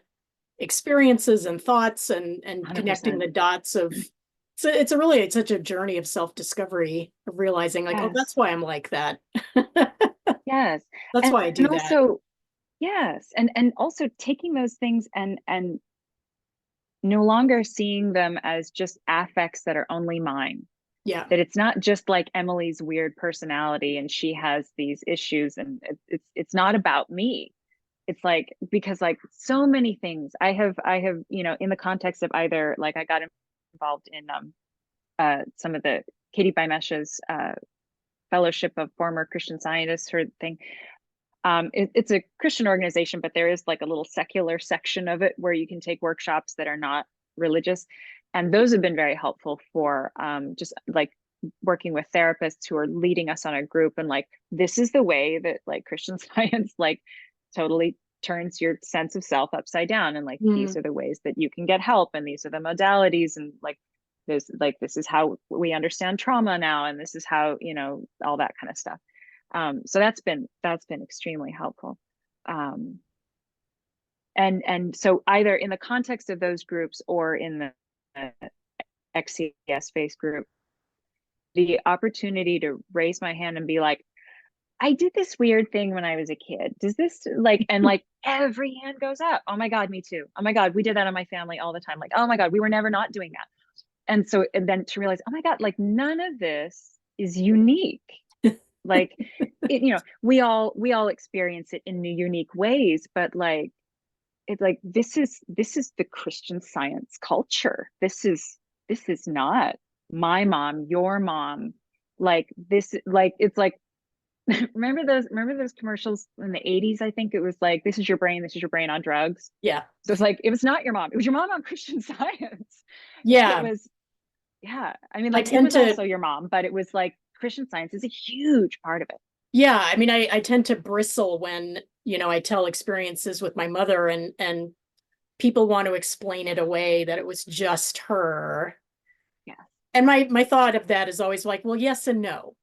experiences and thoughts and connecting 100%. the dots of so it's such a journey of self-discovery, of realizing like, oh, Yes. that's why I'm like that. Yes. That's why I And do that. also, yes. And also taking those things and no longer seeing them as just affects that are only mine. Yeah. That it's not just like Emily's weird personality and she has these issues, and it's not about me. It's like, because like so many things I have in the context of either like I got involved in some of the Katie Bimesh's Fellowship of Former Christian Scientists, her thing. It's a Christian organization, but there is like a little secular section of it where you can take workshops that are not religious. And those have been very helpful for just like working with therapists who are leading us on a group, and like, this is the way that like Christian Science like totally turns your sense of self upside down. And like, these are the ways that you can get help. And these are the modalities. And like, this is how we understand trauma now. And this is how, all that kind of stuff. So that's been extremely helpful. And so either in the context of those groups or in the XCS space group, the opportunity to raise my hand and be like, I did this weird thing when I was a kid. Does this like, and like every hand goes up. Oh my God, me too. Oh my God, we did that in my family all the time. Like, oh my God, we were never not doing that. And so, and then to realize, oh my God, like none of this is unique. Like, we all experience it in unique ways, but like, it's like, this is the Christian Science culture. This is not my mom, your mom. Like this, like, it's like, remember those commercials in the 80s? I think it was like, this is your brain on drugs. Yeah. So it's like, it was not your mom, it was your mom on Christian Science. It Yeah. was, yeah, I mean, I like, it tend was to, also your mom, but it was like Christian Science is a huge part of it. yeah, I mean, I tend to bristle when, I tell experiences with my mother and people want to explain it away that it was just her. Yeah, And my thought of that is always like, well, yes and no.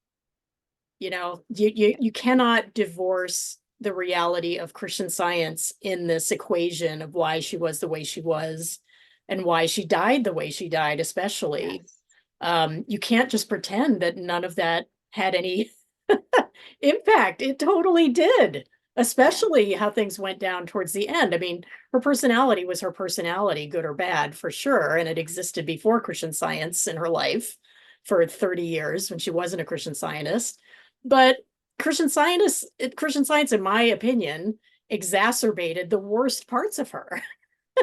You yeah, cannot divorce the reality of Christian Science in this equation of why she was the way she was and why she died the way she died, especially. yes, You can't just pretend that none of that had any impact. It totally did, yes, especially how things went down towards the end. I mean, her personality was her personality, good or bad, for sure. And it existed before Christian Science in her life for 30 years when she wasn't a Christian Scientist. But Christian Science, in my opinion, exacerbated the worst parts of her.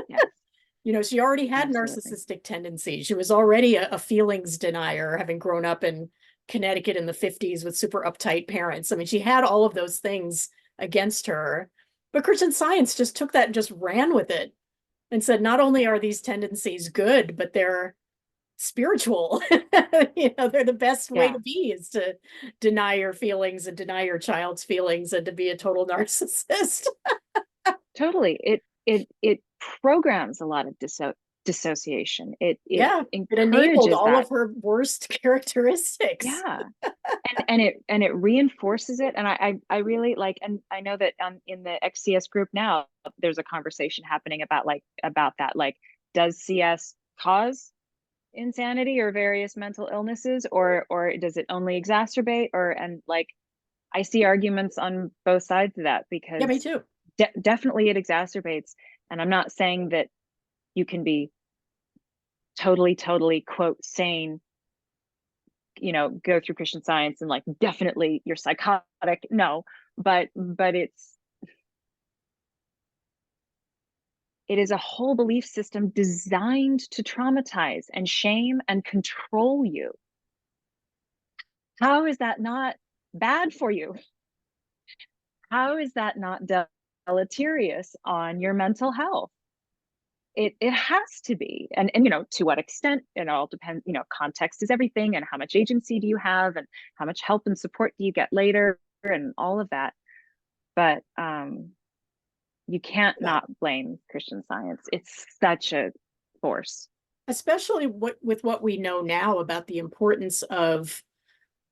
yes, She already had absolutely. narcissistic tendencies. She was already a feelings denier, having grown up in Connecticut in the 50s with super uptight parents. I mean, she had all of those things against her. But Christian Science just took that and just ran with it and said, not only Yeah, are these tendencies good, but they're spiritual. They're the best way yeah, to be is to deny your feelings and deny your child's feelings and to be a total narcissist. totally. It programs a lot of dissociation. It Yeah, it enabled encourages all that. of her worst characteristics. Yeah, and it reinforces it. And I really like, and I know that in the XCS group now, there's a conversation happening about that. Like, does CS cause insanity or various mental illnesses, or does it only exacerbate? Or and like, I see arguments on both sides of that, Yeah, me because too. definitely it exacerbates. And I'm not saying that you can be totally quote sane, go through Christian Science and like definitely you're psychotic. No, but it is a whole belief system designed to traumatize and shame and control you. How is that not bad for you? How is that not deleterious on your mental health? It has to be. And to what extent, it all depends. Context is everything, and how much agency do you have, and how much help and support do you get later, and all of that. But you can't Yeah. not blame Christian Science. It's such a force. Especially with what we know now about the importance of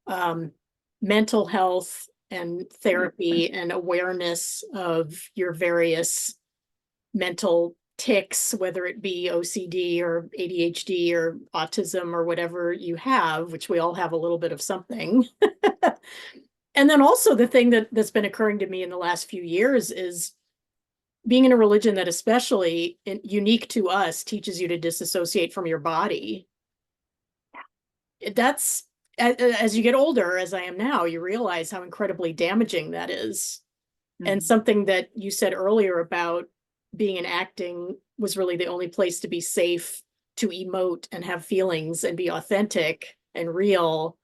um, mental health and Mm-hmm. therapy and awareness of your various mental tics, whether it be OCD or ADHD or autism or whatever you have, which we all have a little bit of something. And then also the thing that's been occurring to me in the last few years is being in a religion that especially unique to us teaches you to disassociate from your body. That's as you get older, as I am now, you realize how incredibly damaging that is. And Mm-hmm. something that you said earlier about being in acting was really the only place to be safe, to emote and have feelings and be authentic and real.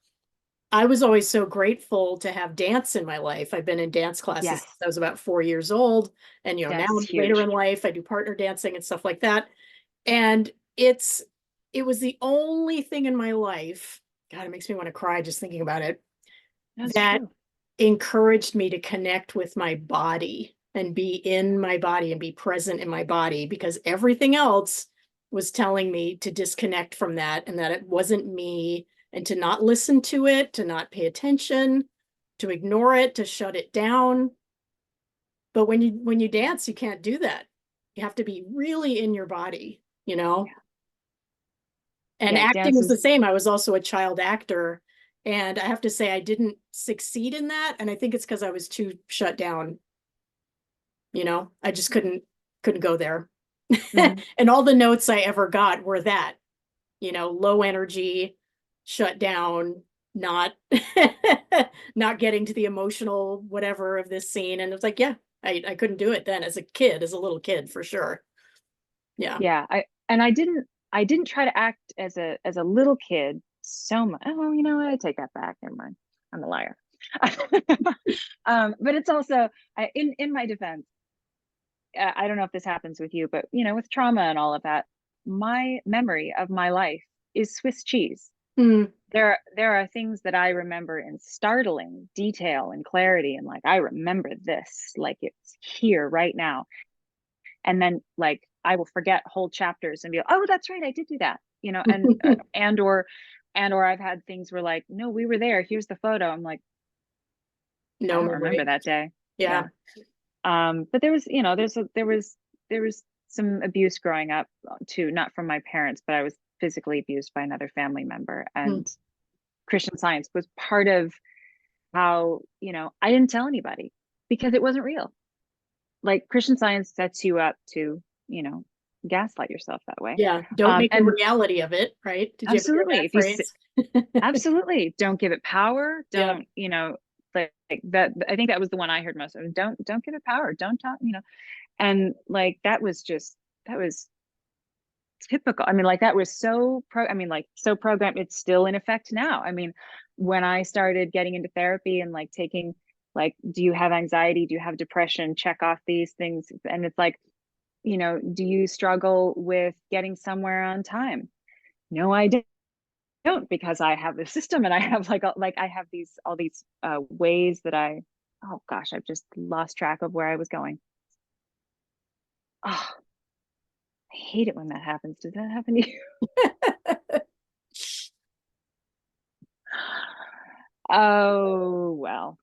I was always so grateful to have dance in my life. I've been in dance classes Yes, since I was about 4 years old. And, now dance is later in huge. life, I do partner dancing and stuff like that. And it was the only thing in my life, God, it makes me want to cry just thinking about it, That's that true. encouraged me to connect with my body and be in my body and be present in my body because everything else was telling me to disconnect from that and that it wasn't me and to not listen to it, to not pay attention, to ignore it, to shut it down. But when you dance, you can't do that. You have to be really in your body, you know? Yeah, And yeah. acting Dance was the is. same. I was also a child actor. And I have to say, I didn't succeed in that. And I think it's because I was too shut down. I just couldn't go there. Mhm. And all the notes I ever got were that, low energy, shut down, not not getting to the emotional whatever of this scene. And it's like, yeah, I couldn't do it then as a kid, as a little kid for sure. Yeah. Yeah, I didn't try to act as a little kid so much. Oh, you know what? I take that back. Never mind. I'm a liar. But it's also, in my defense, I don't know if this happens with you, but with trauma and all of that, my memory of my life is Swiss cheese. Mm. There are things that I remember in startling detail and clarity, and like I remember this like it's here right now. And then like I will forget whole chapters and be like, oh, that's right, I did do that, and or I've had things where like, no, we were there, here's the photo. I'm like, I No don't remember memory. that day. Yeah. Yeah. But there was, there was some abuse growing up too, not from my parents, but I was physically abused by another family member. Mm. And Christian Science was part of how, I didn't tell anybody because it wasn't real. Like Christian Science sets you up to, gaslight yourself that way. Yeah. Don't make a And reality of it, right? Did you ever hear absolutely, that if you phrase? absolutely don't give it power. Yeah. Don't, like that. I think that was the one I heard most of. Don't give it power. Don't talk, and like that was typical. I mean, like that was so programmed. It's still in effect now. I mean, when I started getting into therapy and like taking, like, do you have anxiety, do you have depression, check off these things, and it's like, do you struggle with getting somewhere on time? No, I don't, because I have the system, and I have I have these all these ways that oh gosh, I've just lost track of where I was going. Oh, I hate it when that happens. Does that happen to you? Oh, well,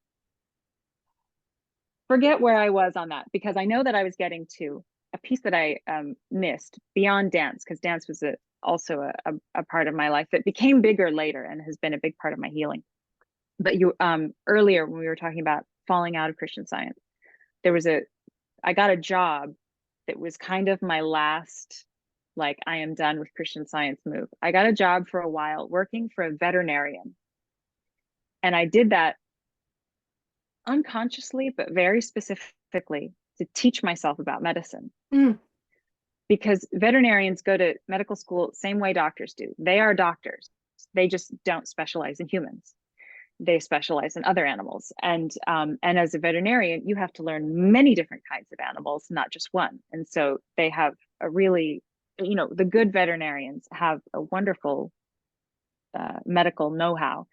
forget where I was on that, because I know that I was getting to a piece that I missed beyond dance, because dance was also a part of my life that became bigger later and has been a big part of my healing. But you earlier when we were talking about falling out of Christian Science, I got a job that was kind of my last, like, I am done with Christian Science move. I got a job for a while working for a veterinarian. And I did that unconsciously, but very specifically to teach myself about medicine. Mm. Because veterinarians go to medical school same way doctors do. They are doctors. They just don't specialize in humans. They specialize in other animals. And as a veterinarian, you have to learn many different kinds of animals, not just one. And so they have a really, the good veterinarians have a wonderful medical know-how.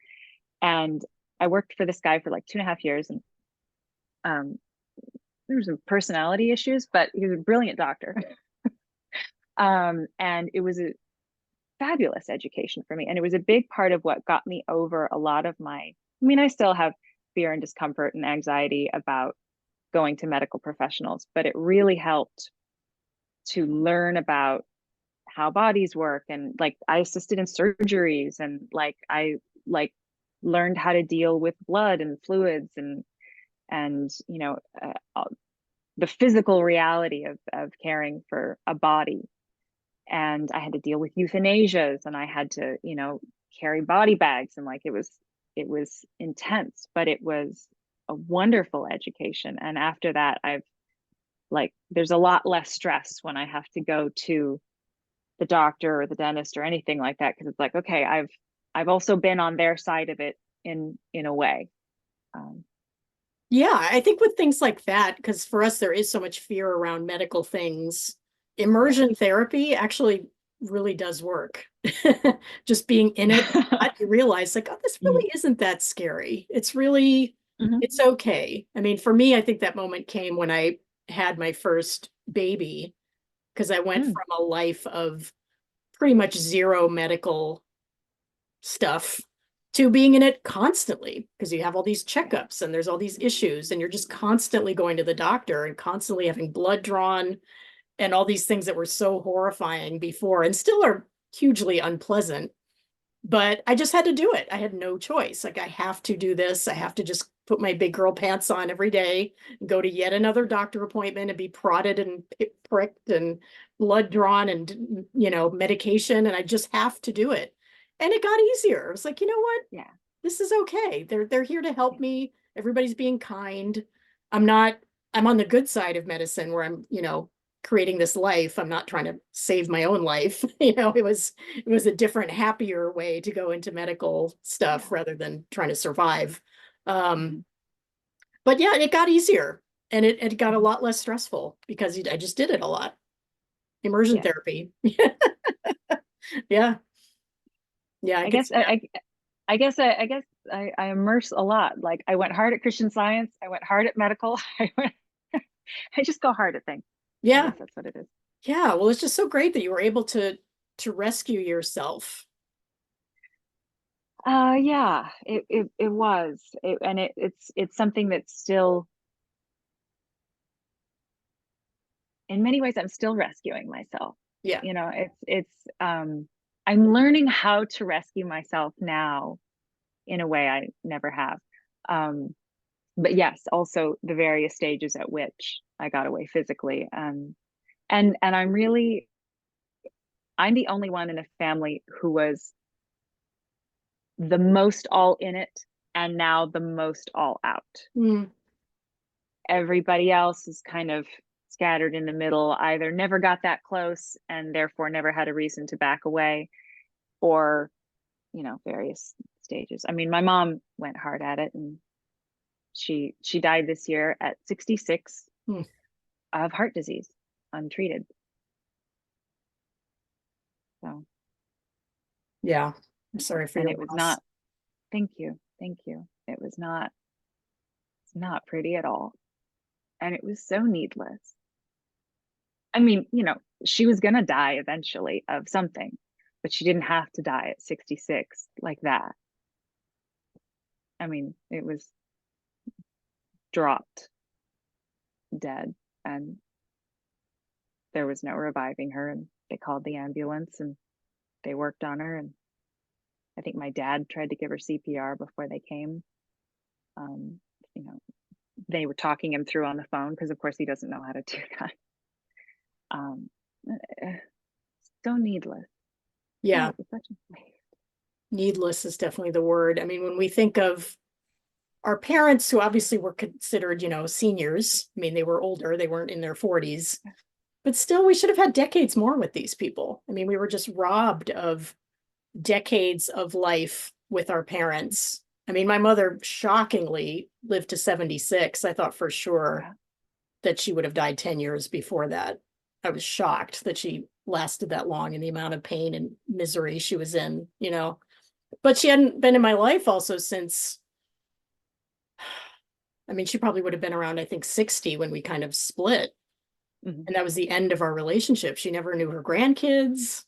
And I worked for this guy for like 2.5 years, and um, there were some personality issues, but he was a brilliant doctor. And it was a fabulous education for me. And it was a big part of what got me over a lot of I still have fear and discomfort and anxiety about going to medical professionals, but it really helped to learn about how bodies work. And like I assisted in surgeries, and like I like learned how to deal with blood and fluids, and the physical reality of caring for a body. And I had to deal with euthanasias, and I had to, carry body bags, and like it was intense, but it was a wonderful education. And after that, there's a lot less stress when I have to go to the doctor or the dentist or anything like that, because it's like, okay, I've also been on their side of it in a way. Yeah, I think with things like that, because for us there is so much fear around medical things, immersion therapy actually really does work. Just being in it, you realize like, oh, this Mhm. really isn't that scary. It's really, Mhm. it's okay. I mean, for me, I think that moment came when I had my first baby, because I went Mm. from a life of pretty much zero medical stuff to being in it constantly, because you have all these checkups and there's all these issues, and you're just constantly going to the doctor and constantly having blood drawn and all these things that were so horrifying before and still are hugely unpleasant. But I just had to do it. I had no choice. Like, I have to do this. I have to just put my big girl pants on every day and go to yet another doctor appointment and be prodded and pricked and blood drawn and, medication. And I just have to do it. And it got easier. I was like, you know what? Yeah. This is okay. They're here to help me. Everybody's being kind. I'm not, I'm on the good side of medicine where I'm, creating this life. I'm not trying to save my own life. It was a different, happier way to go into medical stuff Yeah. rather than trying to survive. Um, Mhm. but yeah, it got easier and it got a Mhm. lot less stressful because I just did it a lot. Immersion Yeah. therapy. Yeah. Yeah, I I could guess see that. I guess I immerse a lot. Like I went hard at Christian Science. I went hard at medical. I just go hard at things. I Yeah. guess that's what it is. Yeah. Well, it's just so great that you were able to rescue yourself. Yeah, it was. It's something that's still, in many ways, I'm still rescuing myself. Yeah. You know, it's I'm learning how to rescue myself now in a way I never have. Um, but yes, also the various stages at which I got away physically. And I'm the only one in a family who was the most all in it and now the most all out. Mm, Everybody else is kind of scattered in the middle, either never got that close and therefore never had a reason to back away, or, various stages. I mean, my mom went hard at it, and she died this year at 66 mm. of heart disease, untreated. So, Yeah. I'm sorry for and your it was loss. not, thank you. It was not, it's not pretty at all. And it was so needless. I mean, she was going to die eventually of something, but she didn't have to die at 66 like that. I mean, it was dropped dead, and there was no reviving her. And they called the ambulance and they worked on her. And I think my dad tried to give her CPR before they came. Um, you know, they were talking him through on the phone because, of course, he doesn't know how to do that. Um, eh, so needless. Oh, Yeah. it was such a waste. Needless is definitely the word. I mean, when we think of our parents who obviously were considered, seniors, I mean, they were older, they weren't in their 40s, but still, we should have had decades more with these people. I mean, we were just robbed of decades of life with our parents. I mean, my mother shockingly lived to 76. I thought for sure Yeah. that she would have died 10 years before that. I was shocked that she lasted that long and the amount of pain and misery she was in. But she hadn't been in my life also since, I mean, she probably would have been around, I think, 60 when we kind of split. Mm-hmm. And that was the end of our relationship. She never knew her grandkids,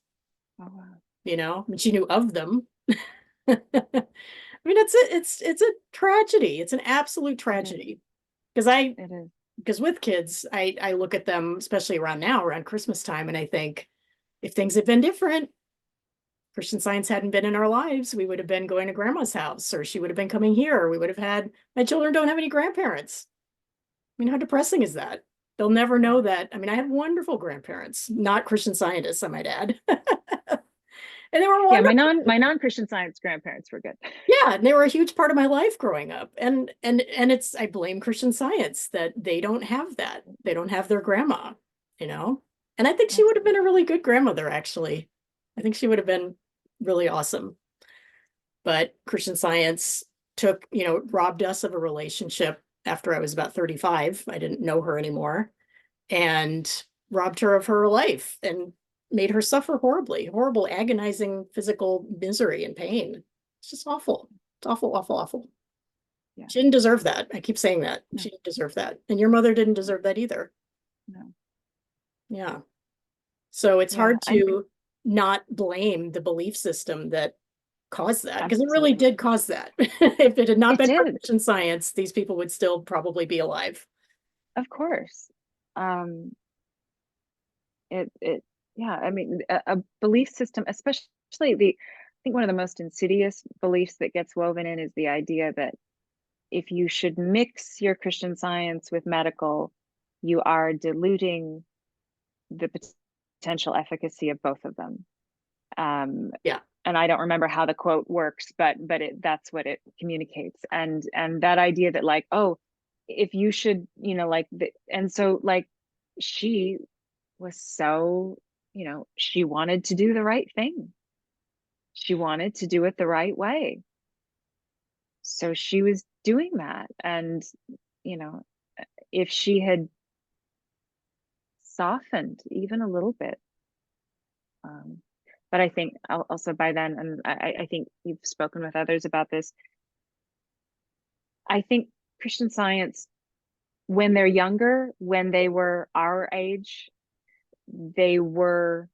Oh, wow. I mean, she knew of them. I mean, it's a tragedy. It's an absolute It is. tragedy. Because I It is. because with kids, I look at them, especially around now, around Christmas time, and I think if things had been different, Christian Science hadn't been in our lives, we would have been going to grandma's house, or she would have been coming here, or we would have had my children don't have any grandparents. I mean, how depressing is that? They'll never Yeah. know that. I mean, I had wonderful grandparents, not Christian Scientists, I might add. And they were Yeah, wonderful. my non-Christian Science grandparents were good. Yeah, and they were a huge part of my life growing up. And it's I blame Christian Science that they don't have that. They don't have their grandma, you know? And I think she would have been Absolutely. a really good grandmother, actually. I think she would have been really awesome. But Christian Science robbed us of a relationship after I was about 35. I didn't know her anymore and robbed her of her life and made her suffer horribly, horrible, agonizing physical misery and pain. It's just awful. It's awful, awful, awful. Yeah. She didn't deserve that. I keep saying that. No, She didn't deserve that. And your mother didn't no, deserve that either. no. Yeah. So it's Yeah, hard to not blame the belief system that caused that because it really absolutely. did cause that. If it had not It been for did, Christian Science, these people would still probably be alive. of course. Um, it yeah, I mean, a belief system, especially I think one of the most insidious beliefs that gets woven in is the idea that if you should mix your Christian Science with medical, you are diluting the potential efficacy of both of them. Um, Yeah. and I don't remember how the quote works, but that's what it communicates. And that idea that, like, oh, if you should, and so, like, she was so, she wanted to do the right thing. She wanted to do it the right way. so she was doing that. And, you know, if she had softened even a little bit, um, but I think also by then, and I think you've spoken with others about this, I think Christian Science, when they're younger, when they were our age, they were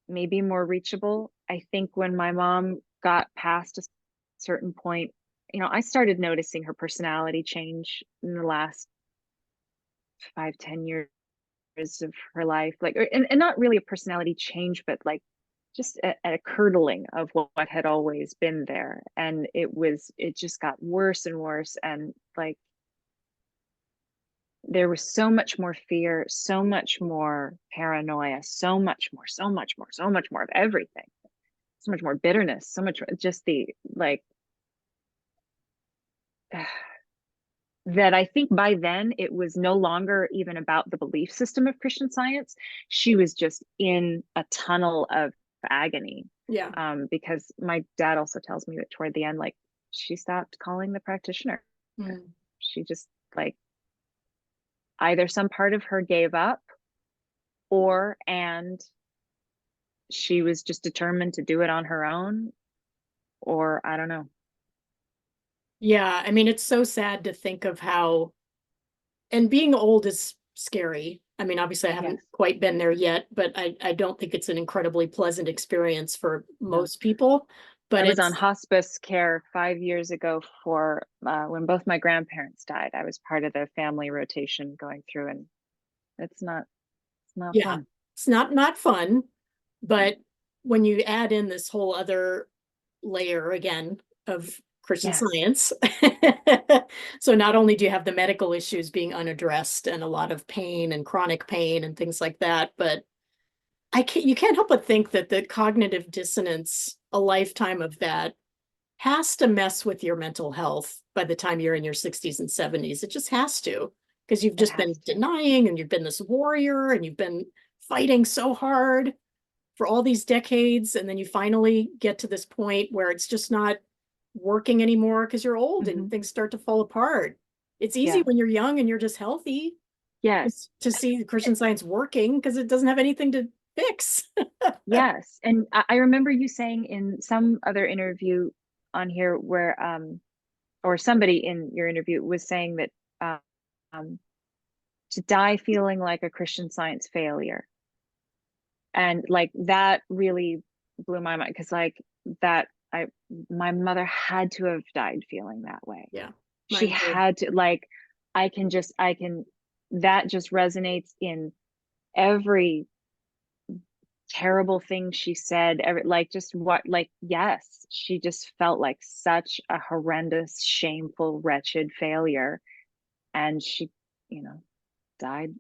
maybe more reachable. I think when my mom got past a certain point, I started noticing her personality change in the last 5, 10 years of her life, like, and not really a personality change, but like just a curdling of what had always been there. And it just got worse and worse. And like, there was so much more fear, so much more paranoia, so much more of everything, so much more bitterness, so much just the like that I think by then it was no longer even about the belief system of Christian Science. She was just in a tunnel of agony. Yeah. Because my dad also tells me that toward the end, like, she stopped calling the practitioner. Mm. She just like either some part of her gave up, and she was just determined to do it on her own, or I don't know. Yeah. I mean, it's so sad to think of how, and being old is scary. I mean, obviously, I haven't Yes. quite been there yet, but I don't think it's an incredibly pleasant experience for No. most people. I But was on it's, hospice care 5 years ago for when both my grandparents died. I was part of the family rotation going through, and it's not yeah, fun. it's not fun. But when you add in this whole other layer again of Christian Yes. Science, so not only do you have the medical issues being unaddressed and a lot of pain and chronic pain and things like that, but you can't help but think that the cognitive dissonance, a lifetime of that, has to mess with your mental health by the time you're in your 60s and 70s. It just has to, because you've It just been has to. denying and you've been this warrior and you've been fighting so hard for all these decades. And then you finally get to this point where it's just not working anymore because you're old and Hmm. things start to fall apart. It's easy Yeah. when you're young and you're just healthy Yes. to see Christian Science working because it doesn't have anything to fix. Yes. And I remember you saying in some other interview on here where or somebody in your interview was saying that um to die feeling like a Christian Science failure. And like that really blew my mind, because like that I my mother had to have died feeling that way. Yeah, She mine too. had to, like, I can that just resonates in every terrible thing she said, every, like, just what, like, yes, she just felt like such a horrendous, shameful, wretched failure. And she, you know, died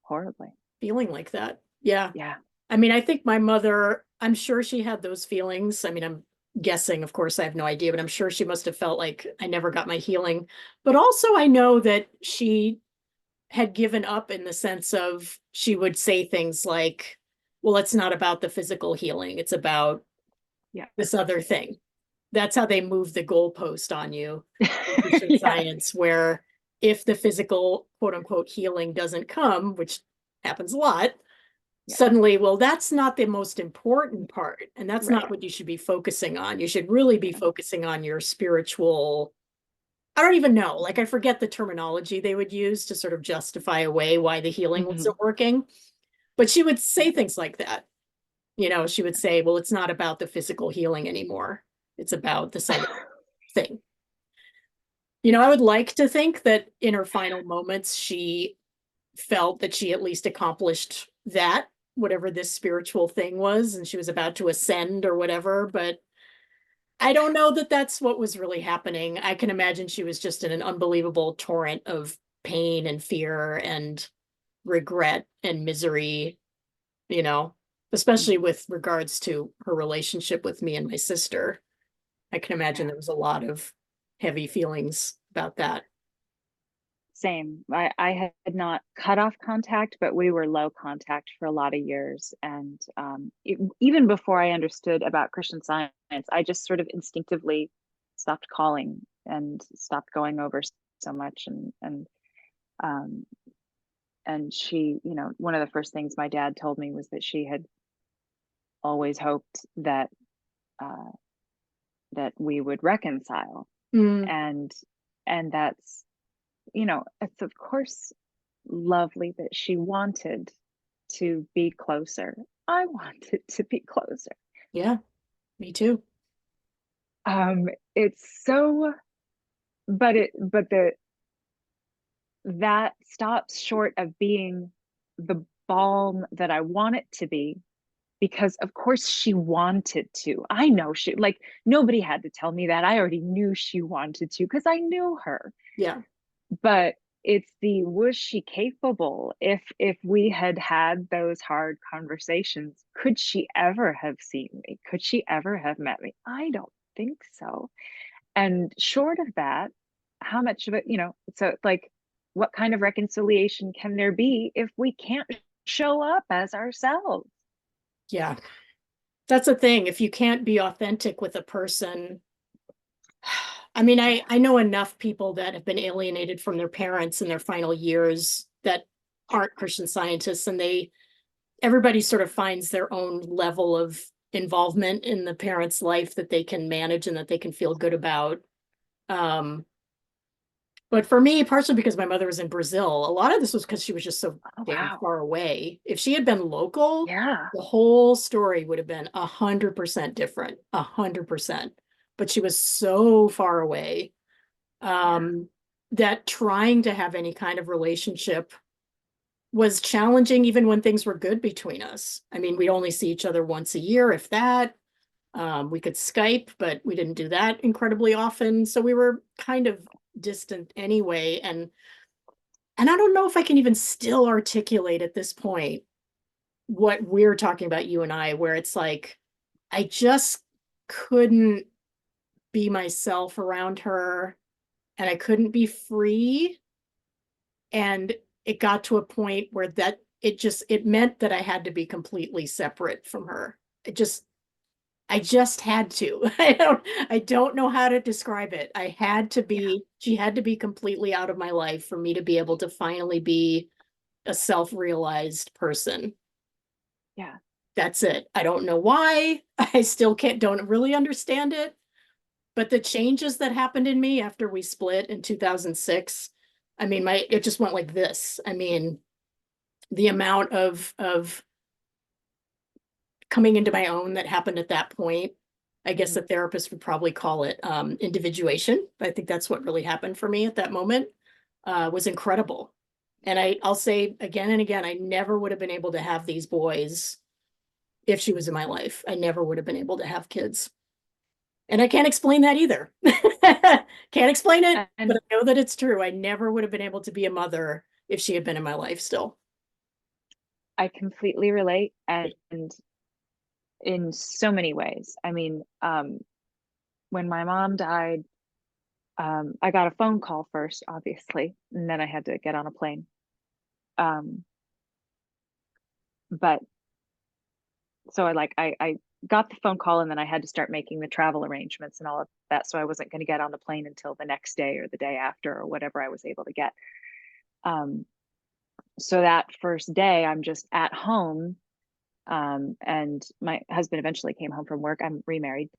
horribly. Feeling like that. Yeah. Yeah. I mean, I think my mother, I'm sure she had those feelings. I mean, I'm guessing, of course, I have no idea, but I'm sure she must have felt like I never got my healing. But also, I know that she had given up in the sense of she would say things like, well, it's not about the physical healing, it's about Yeah. this other thing. That's how they move the goalpost on you in Christian Yes. Science, where if the physical quote unquote healing doesn't come, which happens a lot, Yeah. suddenly, well, that's not the most important part. And that's not Right. what you should be focusing on. You should really be Yeah. focusing on your spiritual. I don't even know. Like, I forget the terminology they would use to sort of justify away why the healing Hmm. wasn't working. But she would say Yeah. things like that. She would say, well, it's not about the physical healing anymore. It's about this other thing. I would like to think that in her final moments, she felt that she at least accomplished that, whatever this spiritual thing was, and she was about to ascend or whatever. But I don't know that that's what was really happening. I can imagine she was just in an unbelievable torrent of pain and fear and regret and misery, you know, especially Hmm. with regards to her relationship with me and my sister. I can imagine Yeah. there was a lot of heavy feelings about that. Same. I had not cut off contact, but we were low contact for a lot of years. And even before I understood about Christian Science, I just sort of instinctively stopped calling and stopped going over so much. Um, and she, you know, one of the first things my dad told me was that she had always hoped that uh, that we would reconcile. Mm, And that's, you know, it's of course lovely that she wanted to be closer. I wanted to be closer. yeah, me too. It's so, but that stops short of being the balm that I want it to be, because of course she wanted to. I know she, like, nobody had to tell me that. I already knew she wanted to because I knew her. Yeah. But it's the, was she capable? If we had had those hard conversations, could she ever have seen me? Could she ever have met me? I don't think so. And short of that, how much of it, you know, so like, what kind of reconciliation can there be if we can't show up as ourselves? Yeah. That's the thing. If you can't be authentic with a person, I mean, Yeah. I know enough people that have been alienated from their parents in their final years that aren't Christian Scientists, and everybody sort of finds their own level of involvement in the parent's life that they can manage and that they can feel good about. Um, but for me, partially because my mother was in Brazil, a lot of this was because she was just so Oh, damn wow. far away. If she had been local, Yeah. the whole story would have been 100% different, 100%. But she was so far away, Yeah. um, that trying to have any kind of relationship was challenging even when things were good between us. I mean, we'd only see each other once a year, if that. We could Skype, but we didn't do that incredibly often. So we were kind of distant anyway. And I don't know if I can even still articulate at this point what we're talking about, you and I, where it's like, I just couldn't be myself around her and I couldn't be free. And it got to a point where that it meant that I had to be completely separate from her. I just had to. I don't know how to describe it. I had to Yeah. be, she had to be completely out of my life for me to be able to finally be a self-realized person. Yeah. That's it. I don't know why. I still don't really understand it. But the changes that happened in me after we split in 2006, I mean, it just went like this. I mean, the amount of coming into my own that happened at that point. I guess Mhm. the therapist would probably call it individuation. I think that's what really happened for me at that moment, was incredible. And I'll say again and again, I never would have been able to have these boys if she was in my life. I never would have been able to have kids. And I can't explain that either. Can't explain it, but And I know that it's true. I never would have been able to be a mother if she had been in my life still. I completely relate. And in so many ways. I mean, when my mom died, I got a phone call first, obviously, and then I had to get on a plane. Um, but so I got the phone call, and then I had to start making the travel arrangements and all of that. So I wasn't going to get on the plane until the next day or the day after or whatever I was able to get. Um, so that first day, I'm just at home. And my husband eventually came home from work. I'm remarried.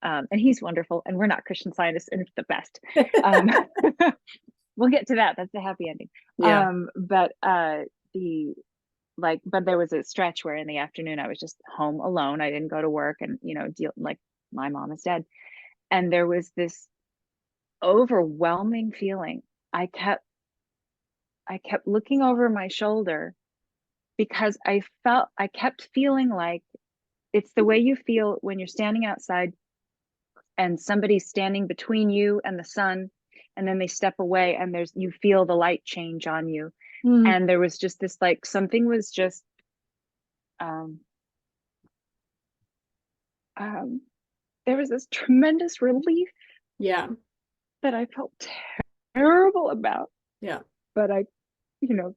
And he's wonderful, and we're not Christian Scientists, and it's the best. Um, we'll get to that. That's a happy ending. Yeah. But the but there was a stretch where in the afternoon I was just home alone. I didn't go to work, and deal, like, my mom is dead, and there was this overwhelming feeling. I kept I kept looking over my shoulder because I kept feeling like it's the way you feel when you're standing outside and somebody's standing between you and the sun, and then they step away and you feel the light change on you. Mm, And there was just this, like, something was just um um there was this tremendous relief yeah. that I felt terrible about. Yeah. but I,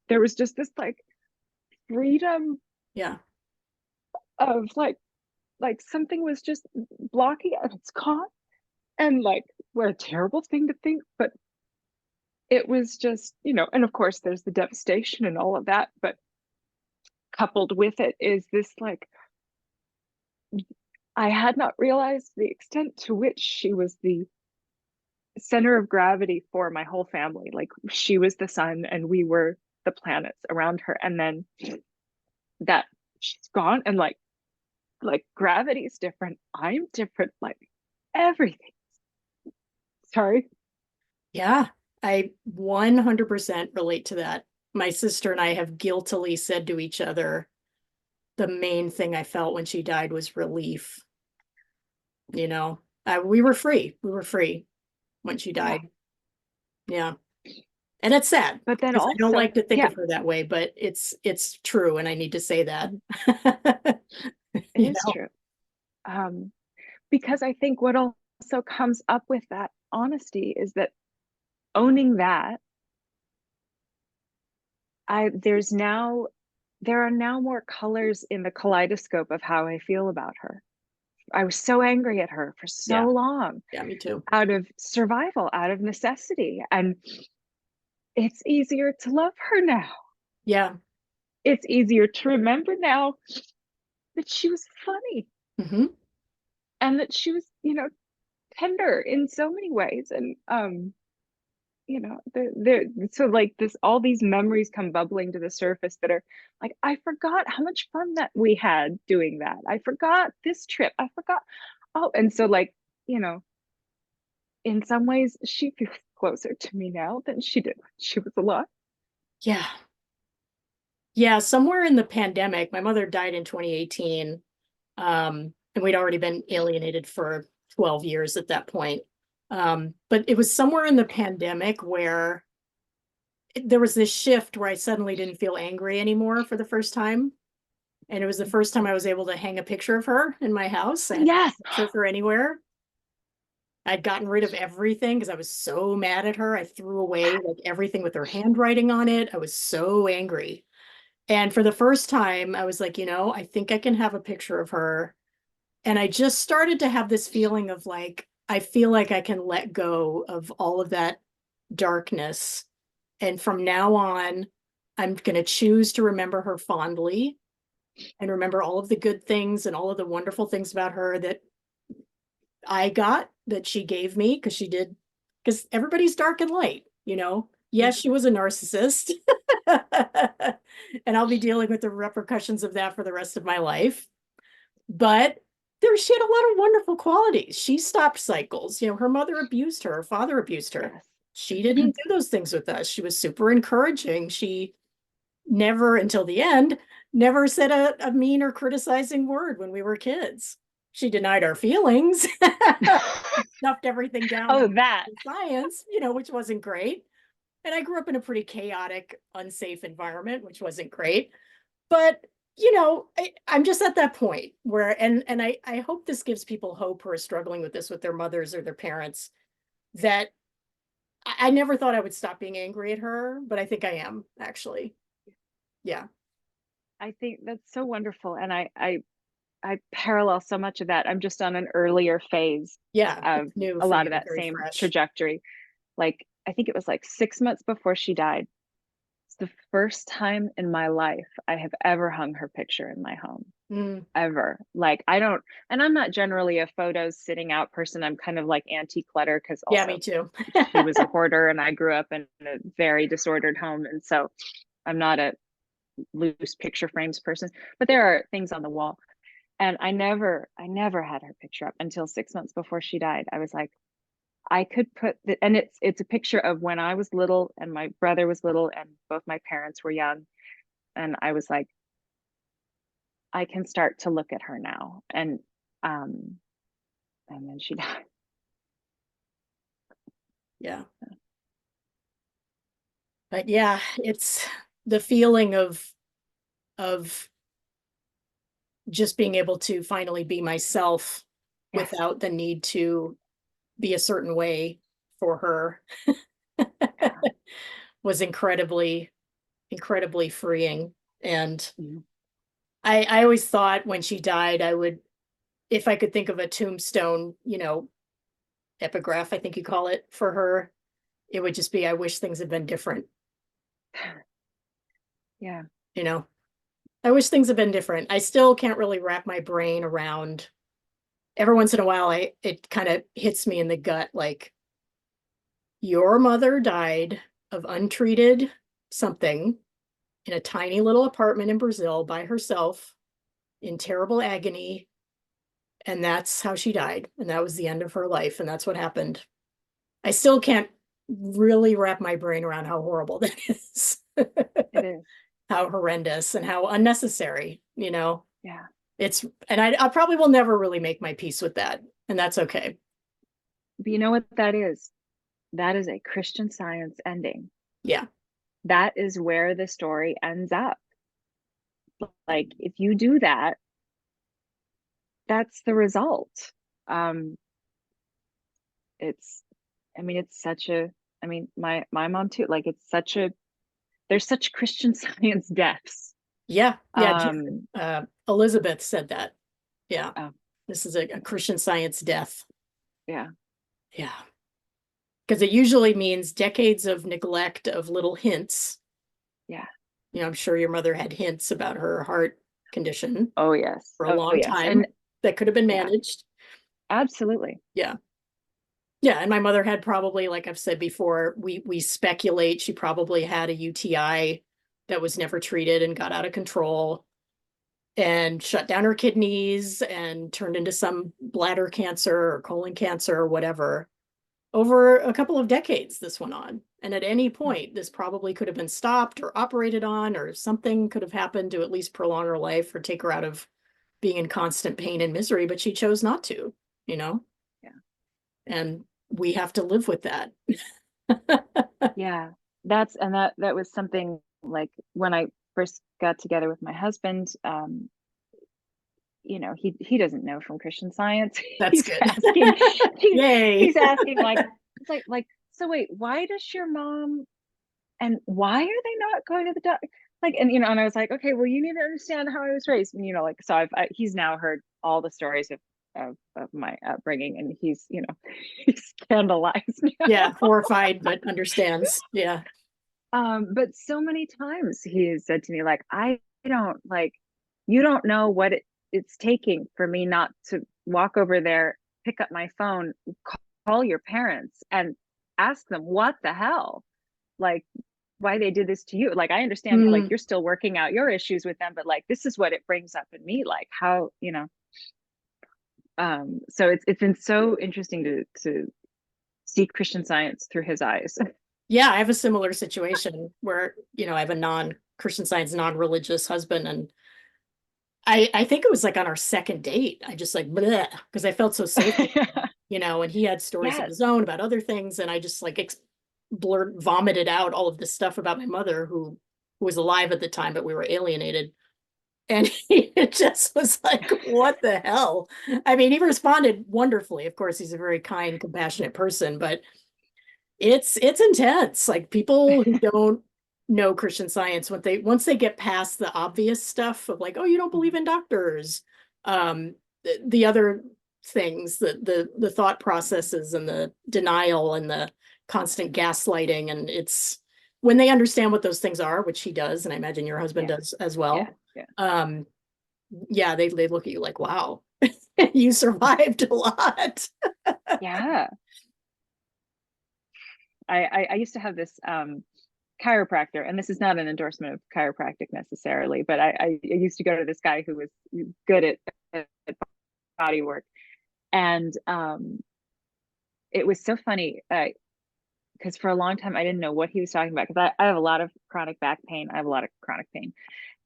there was just this like freedom Yeah. of like something was just blocking and it's gone. And like, what a terrible thing to think, but it was just, and of course there's the devastation and all of that, but coupled with it is this like, I had not realized the extent to which she was the center of gravity for my whole family. Like she was the sun and we were the planets around her. And then that she's gone and like gravity's different. I'm different. Like everything. Sorry. Yeah. I 100% relate to that. My sister and I have guiltily said to each other, the main thing I felt when she died was relief. You know, we were free. We were free when she Yeah. died. Yeah. And it's sad But then because I don't also, like to think yeah, of her that way, but it's true and I need to say that. it You is know? true. Um, because I think what also comes up with that honesty is that owning that, I there's now there are now more colors in the kaleidoscope of how I feel about her. I was so angry at her for so Yeah. long Yeah, me too. out of survival, out of necessity. And it's easier to love her now. Yeah. It's easier to remember now that she was funny Hmm. and that she was, tender in so many ways. And so like this, all these memories come bubbling to the surface that are like, I forgot how much fun that we had doing that. I forgot this trip. I forgot. Oh, and so like, you know, in some ways she feels closer to me now than she did when she was alive. Yeah. Yeah. Somewhere in the pandemic, my mother died in 2018. And we'd already been alienated for 12 years at that point. But it was somewhere in the pandemic where there was this shift where I suddenly didn't feel angry anymore for the first time. And it was the first time I was able to hang a picture of her in my house. I hadn't Yes. a picture of her anywhere. I'd gotten rid of everything because I was so mad at her. I threw away like everything with her handwriting on it. I was so angry. And for the first time, I was like, I think I can have a picture of her. And I just started to have this feeling of like, I feel like I can let go of all of that darkness. And from now on, I'm going to choose to remember her fondly and remember all of the good things and all of the wonderful things about her that I got, that she gave me, because she did, because everybody's dark and light, you know? Yes, she was a narcissist. And I'll be dealing with the repercussions of that for the rest of my life. But she had a lot of wonderful qualities. She stopped cycles. Her mother abused her father abused her. Yes. She didn't do those things with us. She was super encouraging. She never, until the end, never said a mean or criticizing word when we were kids. She denied our feelings, stuffed everything down Oh, in that. science, which wasn't great. And I grew up in a pretty chaotic, unsafe environment, which wasn't great. But I'm just at that point where, and I hope this gives people hope who are struggling with this with their mothers or their parents, that I never thought I would stop being angry at her, but I think I am actually. Yeah. I think that's so wonderful. And I parallel so much of that. I'm just on an earlier phase Yeah. of It's new a for lot of you, that very same fresh. trajectory. Like, I think it was like 6 months before she died. It's the first time in my life I have ever hung her picture in my home, Mm. ever. Like, I don't, and I'm not generally a photos sitting out person. I'm kind of like anti clutter because Yeah, me also too. she was a hoarder and I grew up in a very disordered home. And so I'm not a loose picture frames person, but there are things on the wall. And I never had her picture up until 6 months before she died. I was like, I could put the, and it's a picture of when I was little and my brother was little and both my parents were young. And I was like, I can start to look at her now. Um and then she died. Yeah. But yeah, it's the feeling of just being able to finally be myself Yes. without the need to be a certain way for her. Yeah. was incredibly freeing. And Mhm. I always thought when she died, I would, if I could think of a tombstone, epigraph, I think you call it, for her, it would just be, I wish things had been different, Yeah. you know? I wish things had been different. I still can't really wrap my brain around. Every once in a while, it kind of hits me in the gut, like, your mother died of untreated something in a tiny little apartment in Brazil by herself in terrible agony. And that's how she died. And that was the end of her life. And that's what happened. I still can't really wrap my brain around how horrible that is. It is. How horrendous and how unnecessary. Yeah. And I probably will never really make my peace with that. And that's okay. But you know what that is? That is a Christian Science ending. Yeah. That is where the story ends up. Like, if you do that, that's the result. Um, it's, I mean, it's such a, I mean, my mom too, like, it's such a, there's such Christian Science deaths. Yeah. Yeah. Um, Elizabeth said that. Yeah. oh, This is a Christian Science death. yeah, Yeah. Because it usually means decades of neglect of little hints. yeah. I'm sure your mother had hints about her heart condition Oh, yes. for a Oh, long yes. time And that could have been yeah, managed. absolutely. Yeah. Yeah. And my mother had probably, like I've said before, we speculate she probably had a UTI that was never treated and got out of control and shut down her kidneys and turned into some bladder cancer or colon cancer or whatever. Over a couple of decades, this went on. And at any point, this probably could have been stopped or operated on, or something could have happened to at least prolong her life or take her out of being in constant pain and misery, but she chose not to, you know? Yeah. And we have to live with that. Yeah. That was something like when I first got together with my husband, he doesn't know from Christian Science. That's He's good. asking, he's Yay. he's asking like, it's like, so wait, why does your mom and why are they not going to the doctor? Like, and I was like, okay, well, you need to understand how I was raised. And, like, so he's now heard all the stories of my upbringing, and he's, he's scandalized. Yeah, horrified, but understands. Yeah. But so many times he has said to me, like, I don't like, you don't know what it's taking for me not to walk over there, pick up my phone, call your parents and ask them what the hell, like, why they did this to you. Like, I understand, like, Mm. you're still working out your issues with them, but like, this is what it brings up in me, like how, so it's been so interesting to see Christian Science through his eyes. Yeah, I have a similar situation where, I have a non-Christian Science, non-religious husband. And I think it was like on our second date. I just like, because I felt so safe with him, and he had stories of Yes. his own about other things. And I just like vomited out all of this stuff about my mother who was alive at the time, but we were alienated. And he just was like, what the hell? I mean, he responded wonderfully. Of course, he's a very kind, compassionate person, but it's intense. Like people who don't know Christian Science, once they get past the obvious stuff of like, oh, you don't believe in doctors, the other things, the thought processes and the denial and the constant gaslighting, and it's when they understand what those things are, which he does, and I imagine your husband Yeah. does as Yeah. well. Yeah. Yeah, they look at you like, wow, you survived a lot. Yeah. I used to have this chiropractor, and this is not an endorsement of chiropractic necessarily, but I used to go to this guy who was good at body work. And it was so funny because for a long time I didn't know what he was talking about, because I have a lot of chronic back pain. I have a lot of chronic pain.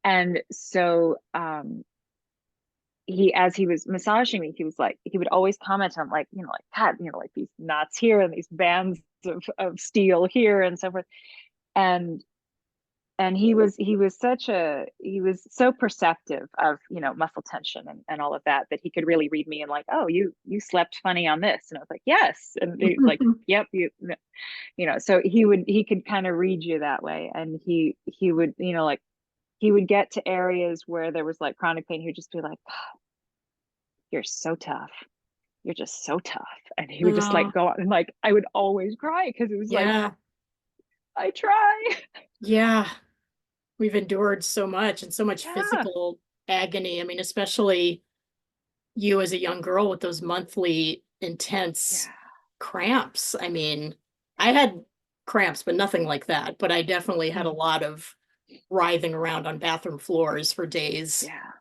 And so as he was massaging me, he was like, he would always comment on like, like that, like these knots here and these bands of steel here and so forth. And and he was so perceptive of, muscle tension and all of that, that he could really read me and like, oh, you slept funny on this, and I was like, yes, and he, like, yep, so he could kind of read you that way, and he would, like, he would get to areas where there was like chronic pain. He would just be like, you're so tough, you're just so tough, and he would just like Oh, go on, and like I would always cry because it was like, yeah. I try. Yeah. We've endured so much and so much Yeah, physical agony. I mean, especially you as a young girl with those monthly intense yeah, cramps. I mean, I had cramps, but nothing like that. But I definitely had a mhm, lot of writhing around on bathroom floors for days, yeah,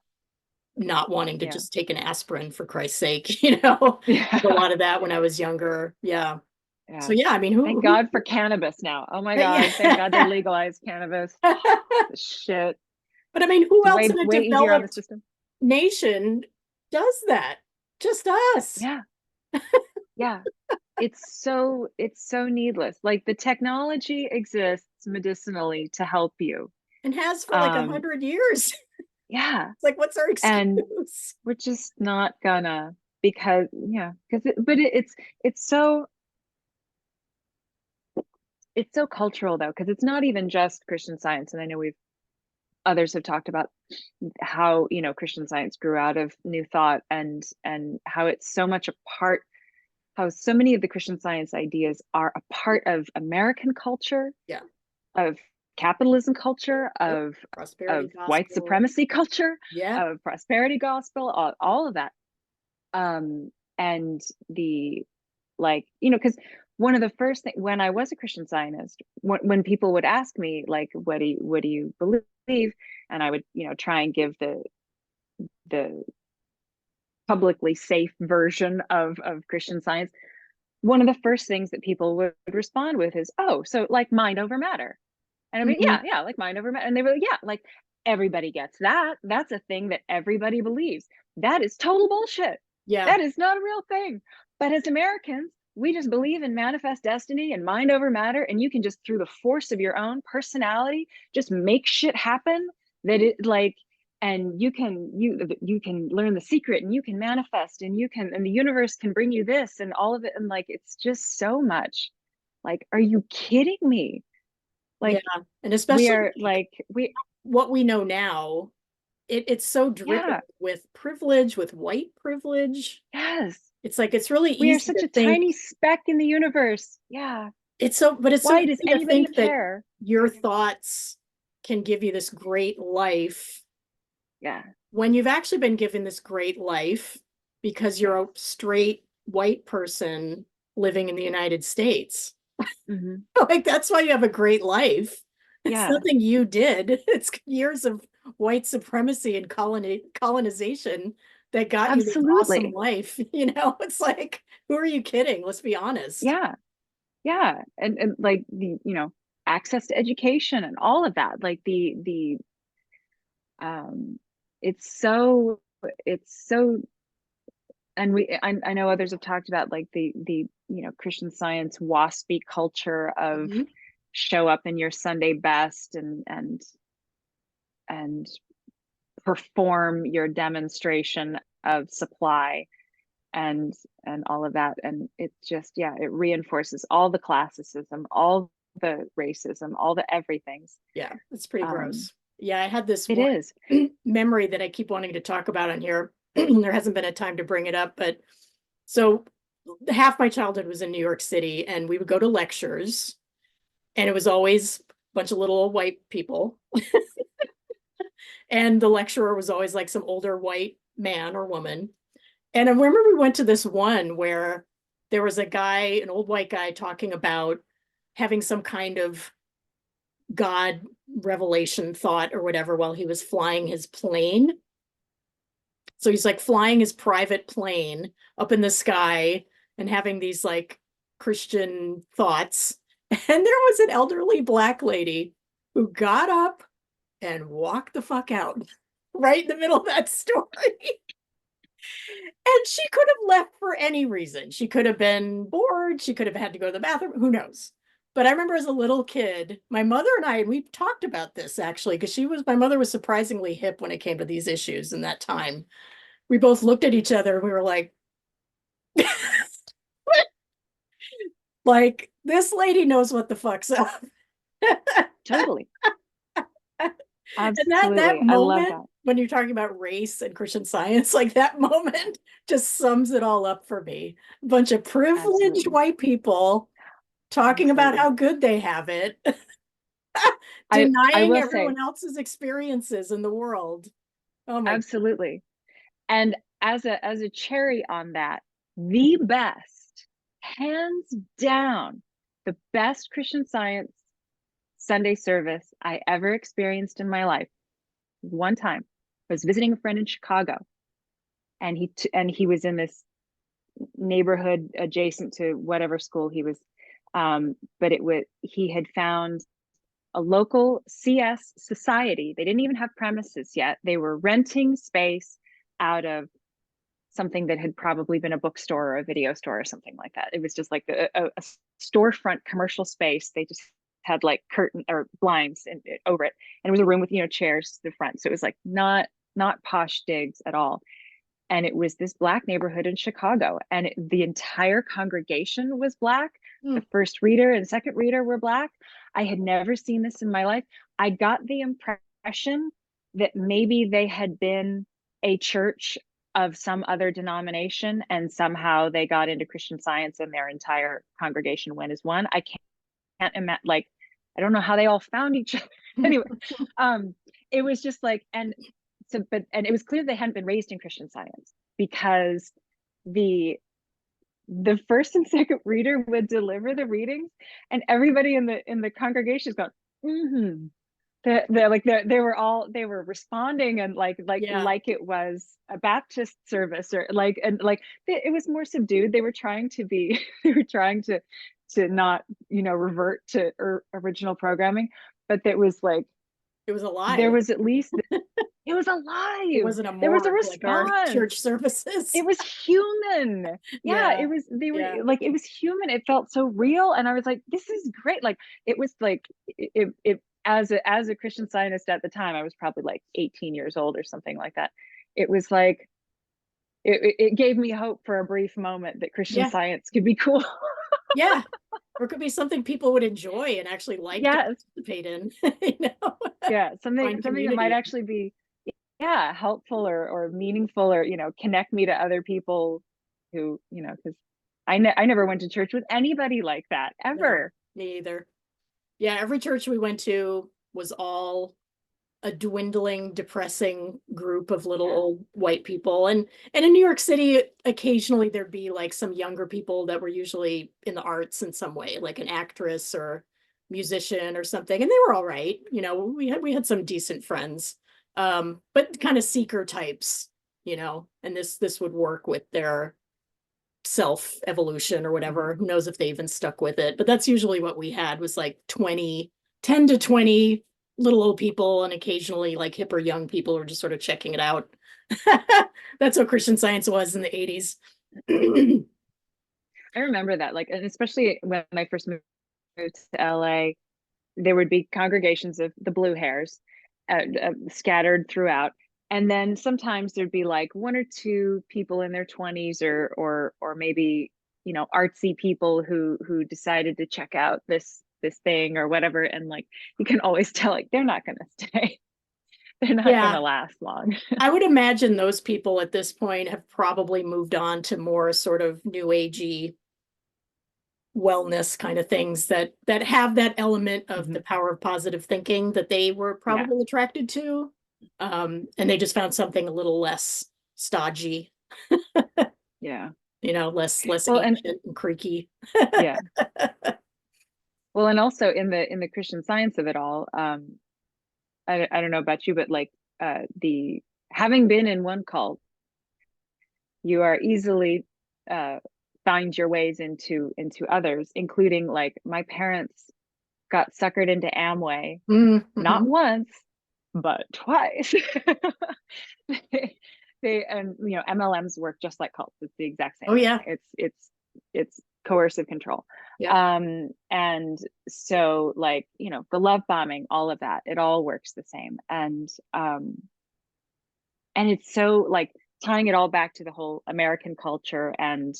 not wanting to yeah, just take an aspirin for Christ's sake, you know. Did a yeah, lot of that when I was younger. Yeah. So yeah. yeah, I mean, Thank who God for cannabis now. Oh my God, thank God they yeah. legalized cannabis. Shit, But I mean, who it's else way in a way easier on the developed system. nation does that? Just us. Yeah, yeah. It's so needless. Like, the technology exists medicinally to help you. And has for like Um, 100 years. yeah, It's like, what's our and excuse? we're just not gonna, because yeah, but it's so cultural though, because it's not even just Christian Science, and I know we've others have talked about how, Christian Science grew out of New Thought, and how it's so much a part, how so many of the Christian Science ideas are a part of American culture, Yeah. of capitalism culture, Yep. of Prosperity white gospel. supremacy culture, Yeah. of prosperity gospel, all of that. And the, like, because one of the first things when I was a Christian Scientist, when people would ask me like, what do you believe, and I would, try and give the publicly safe version of Christian Science, one of the first things that people would respond with is, oh, so like mind over matter. And I'd be, Mhm. yeah, like mind over matter. And they were like, yeah, like everybody gets that. That's a thing that everybody believes. That is total bullshit. Yeah. That is not a real thing. But as Americans, we just believe in manifest destiny and mind over matter. And you can just, through the force of your own personality, just make shit happen, that it like, and you can learn the secret, and you can manifest, and the universe can bring you this and all of it. And like, it's just so much. Like, are you kidding me? Yeah. Like, And we especially are like like, we what we know now, it's so dripping yeah, with privilege, with white privilege. yes, It's like it's really we are easy such to a think tiny speck in the universe. Yeah, but it's so why does easy to anybody think that care? your thoughts can give you this great life Yeah, when you've actually been given this great life because yeah, you're a straight white person living in the United States. hmm, Like that's why you have a great life. It's yeah, nothing you did. It's years of white supremacy and colonization that got you this awesome absolutely. life. It's like, who are you kidding? Let's be honest. Yeah, yeah, and like the, access to education and all of that. Like the um, it's so, and I know others have talked about like the Christian Science waspy culture of Mhm. show up in your Sunday best, and perform your demonstration of supply, and all of that. And it just, yeah, it reinforces all the classicism, all the racism, all the everythings. Yeah, it's pretty um gross. Yeah, I had this it one is. memory that I keep wanting to talk about on here. There hasn't been a time to bring it up, but so half my childhood was in New York City, and we would go to lectures, and it was always a bunch of little white people. And the lecturer was always like some older white man or woman. And I remember we went to this one where there was a guy, an old white guy, talking about having some kind of God revelation thought or whatever while he was flying his plane. So he's like flying his private plane up in the sky and having these like Christian thoughts. And there was an elderly black lady who got up and walked the fuck out right in the middle of that story. And she could have left for any reason. She could have been bored. She could have had to go to the bathroom. Who knows? But I remember as a little kid, my mother and we talked about this actually, because my mother was surprisingly hip when it came to these issues in that time. We both looked at each other and we were like, this lady knows what the fuck's up. Totally. And that Absolutely. I love moment that. when you're talking about race and Christian Science, like that moment just sums it all up for me. A bunch of privileged Absolutely. white people talking about Absolutely. how good they have it, I denying will say, everyone else's experiences in the world. Oh my, absolutely. And as a cherry on that, the best, hands down, the best Christian Science Sunday service I ever experienced in my life. One time, I was visiting a friend in Chicago, and he was in this neighborhood adjacent to whatever school he was. But he had found a local CS society. They didn't even have premises yet. They were renting space out of something that had probably been a bookstore or a video store or something like that. It was just like a storefront commercial space. They just had like curtain or blinds over it, and it was a room with chairs to the front. So it was like not posh digs at all. And it was this Black neighborhood in Chicago, and the entire congregation was Black. The mm, first reader and second reader were Black. I had never seen this in my life. I got the impression that maybe they had been a church of some other denomination, and somehow they got into Christian Science and their entire congregation went as one. I can't imagine, like, I don't know how they all found each other. Anyway, it was just like, and it was clear they hadn't been raised in Christian Science, because the the first and second reader would deliver the readings, and everybody in the congregation is going, mm-hmm. They were responding, and yeah, like it was a Baptist service, or it was more subdued. They were trying to be they were trying to not revert to original programming, but that was like, it was there alive. was at least, it was It alive. wasn't a There was a morgue like our response. church services. It was human. Yeah, Yeah, they were yeah, like, it was human. It felt so real. And I was like, this is great. Like, it was like, it as a Christian Scientist at the time, I was probably like 18 years old or something like that. It was like, it gave me hope for a brief moment that Christian yeah, Science could be cool. yeah. Or it could be something people would enjoy and actually like to Yes. participate in, you know, Yeah. find Something that might community. actually be, yeah, helpful or meaningful, or connect me to other people who, because I never went to church with anybody like that No, ever. me either. Yeah, every church we went to was all a dwindling, depressing group of little Yeah. old white people. And in New York City, occasionally there'd be like some younger people that were usually in the arts in some way, like an actress or musician or something. And they were all right. You know, we had some decent friends. But kind of seeker types, and this would work with their self evolution or Mhm. whatever. Who knows if they even stuck with it? But that's usually what we had was like 10 to 20 little old people, and occasionally like hipper young people who were just sort of checking it out. That's what Christian Science was in the 80s. I remember that, like, and especially when I first moved to LA, there would be congregations of the blue hairs scattered throughout. And then sometimes there'd be like one or two people in their 20s, or maybe, artsy people who decided to check out this thing or whatever. And like, you can always tell, like, they're not going to stay. They're not going Yeah, to last long. I would imagine those people at this point have probably moved on to more sort of new agey wellness kind of things that have that element of Mhm. the power of positive thinking that they were Yeah. probably attracted to. And they just found something a little less stodgy, Yeah. less Well, and ancient and creaky. yeah. Well, and also in the Christian Science of it all, I don't know about you, but like, the having been in one cult, you are easily uh, find your ways into others, including, like, my parents got suckered into Amway, not Mm-hmm. once, but twice. they and MLMs work just like cults. It's the exact Oh same thing. yeah. It's coercive control. Yeah. And so like, you know, the love bombing, all of that, it all works the same. And it's so like tying it all back to the whole American culture and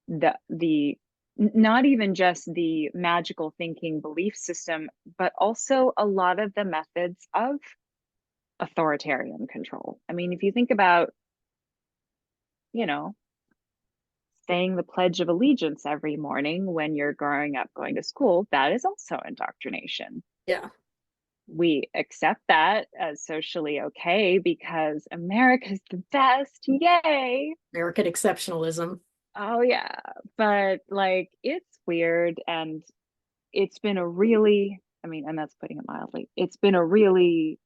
the not even just the magical thinking belief system, but also a lot of the methods of authoritarian control. I mean, if you think about, you know, saying the Pledge of Allegiance every morning when you're growing up going to school, that is also indoctrination. Yeah. We accept that as socially okay because America's the best. Yay. American exceptionalism. Oh, yeah. But like, it's weird. And it's been a really, I mean, and that's putting it mildly, it's been a really,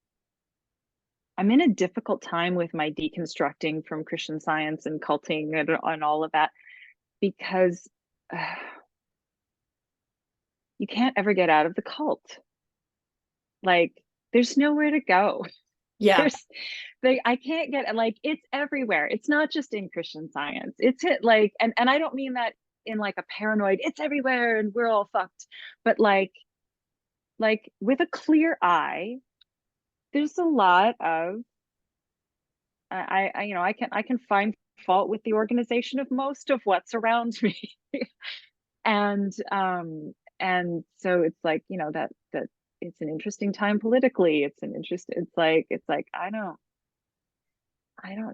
I'm in a difficult time with my deconstructing from Christian Science and culting and all of that because you can't ever get out of the cult. Like, there's nowhere to go. Yeah. There's like I can't get like it's everywhere. It's not just in Christian Science. It's it like and I don't mean that in like a paranoid, it's everywhere and we're all fucked. But like with a clear eye, there's a lot of I you know, I can find fault with the organization of most of what's around me. and and so it's like, you know, that it's an interesting time politically. It's like I don't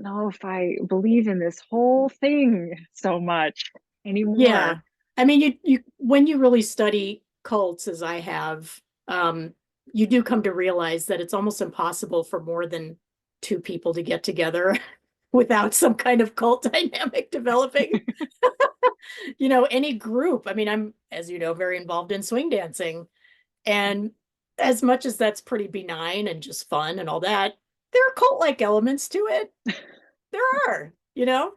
know if I believe in this whole thing so much Yeah. anymore. I mean, you when you really study cults, as I have, you do come to realize that it's almost impossible for more than two people to get together without some kind of cult dynamic developing. You know, any group. I mean, I'm, as you know, very involved in swing dancing. And as much as that's pretty benign and just fun and all that, there are cult-like elements to it. There are, you know?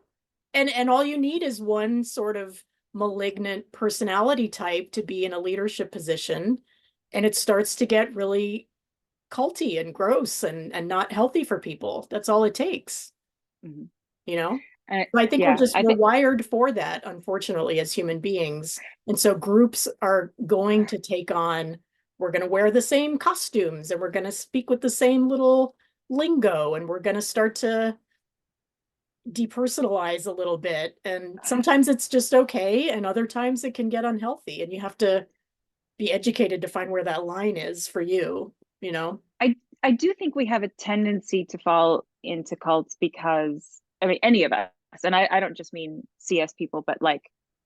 And all you need is one sort of malignant personality type to be in a leadership position, and it starts to get really culty and gross and not healthy for people. That's all it takes, Mhm. you know? And I think yeah, I we're think wired for that, unfortunately, as human beings. And so groups are going to take on, we're going to wear the same costumes and we're going to speak with the same little lingo and we're going to start to depersonalize a little bit. And sometimes it's just okay, and other times it can get unhealthy, and you have to be educated to find where that line is for you, you know? I do think we have a tendency to fall into cults because I mean any of us, and I don't just mean CS people, but like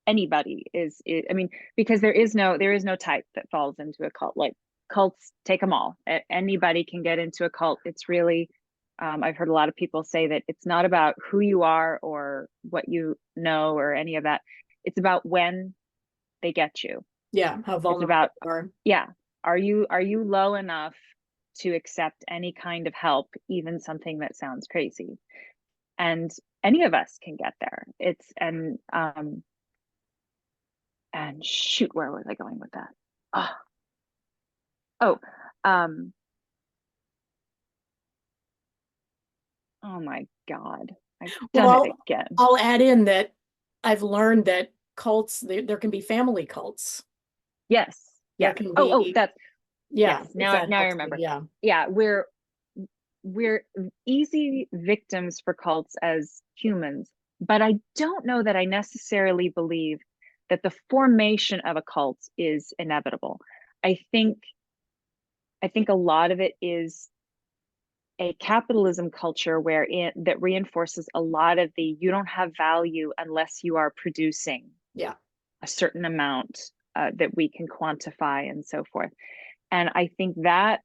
anybody I mean, because there is no type that falls into a cult. Like cults take them all. Anybody can get into a cult. It's really I've heard a lot of people say that it's not about who you are or what you know or any of that. It's about when they get you. Yeah, how It's vulnerable about, you are. yeah, are you low enough to accept any kind of help, even something that sounds crazy? And any of us can get there. It's and shoot, where was I going with that? Oh, oh, um, oh my God, I've Well, done it again. I'll add in that I've learned that cults, there can be family cults. Yes, There yes. can Oh, be, that's yeah, yes. if that Now I helps you. remember. Yeah. Yeah, we're easy victims for cults as humans, but I don't know that I necessarily believe that the formation of a cult is inevitable. I think I think a lot of it is a capitalism culture that reinforces a lot of the you don't have value unless you are producing Yeah. a certain amount that we can quantify and so forth. And I think that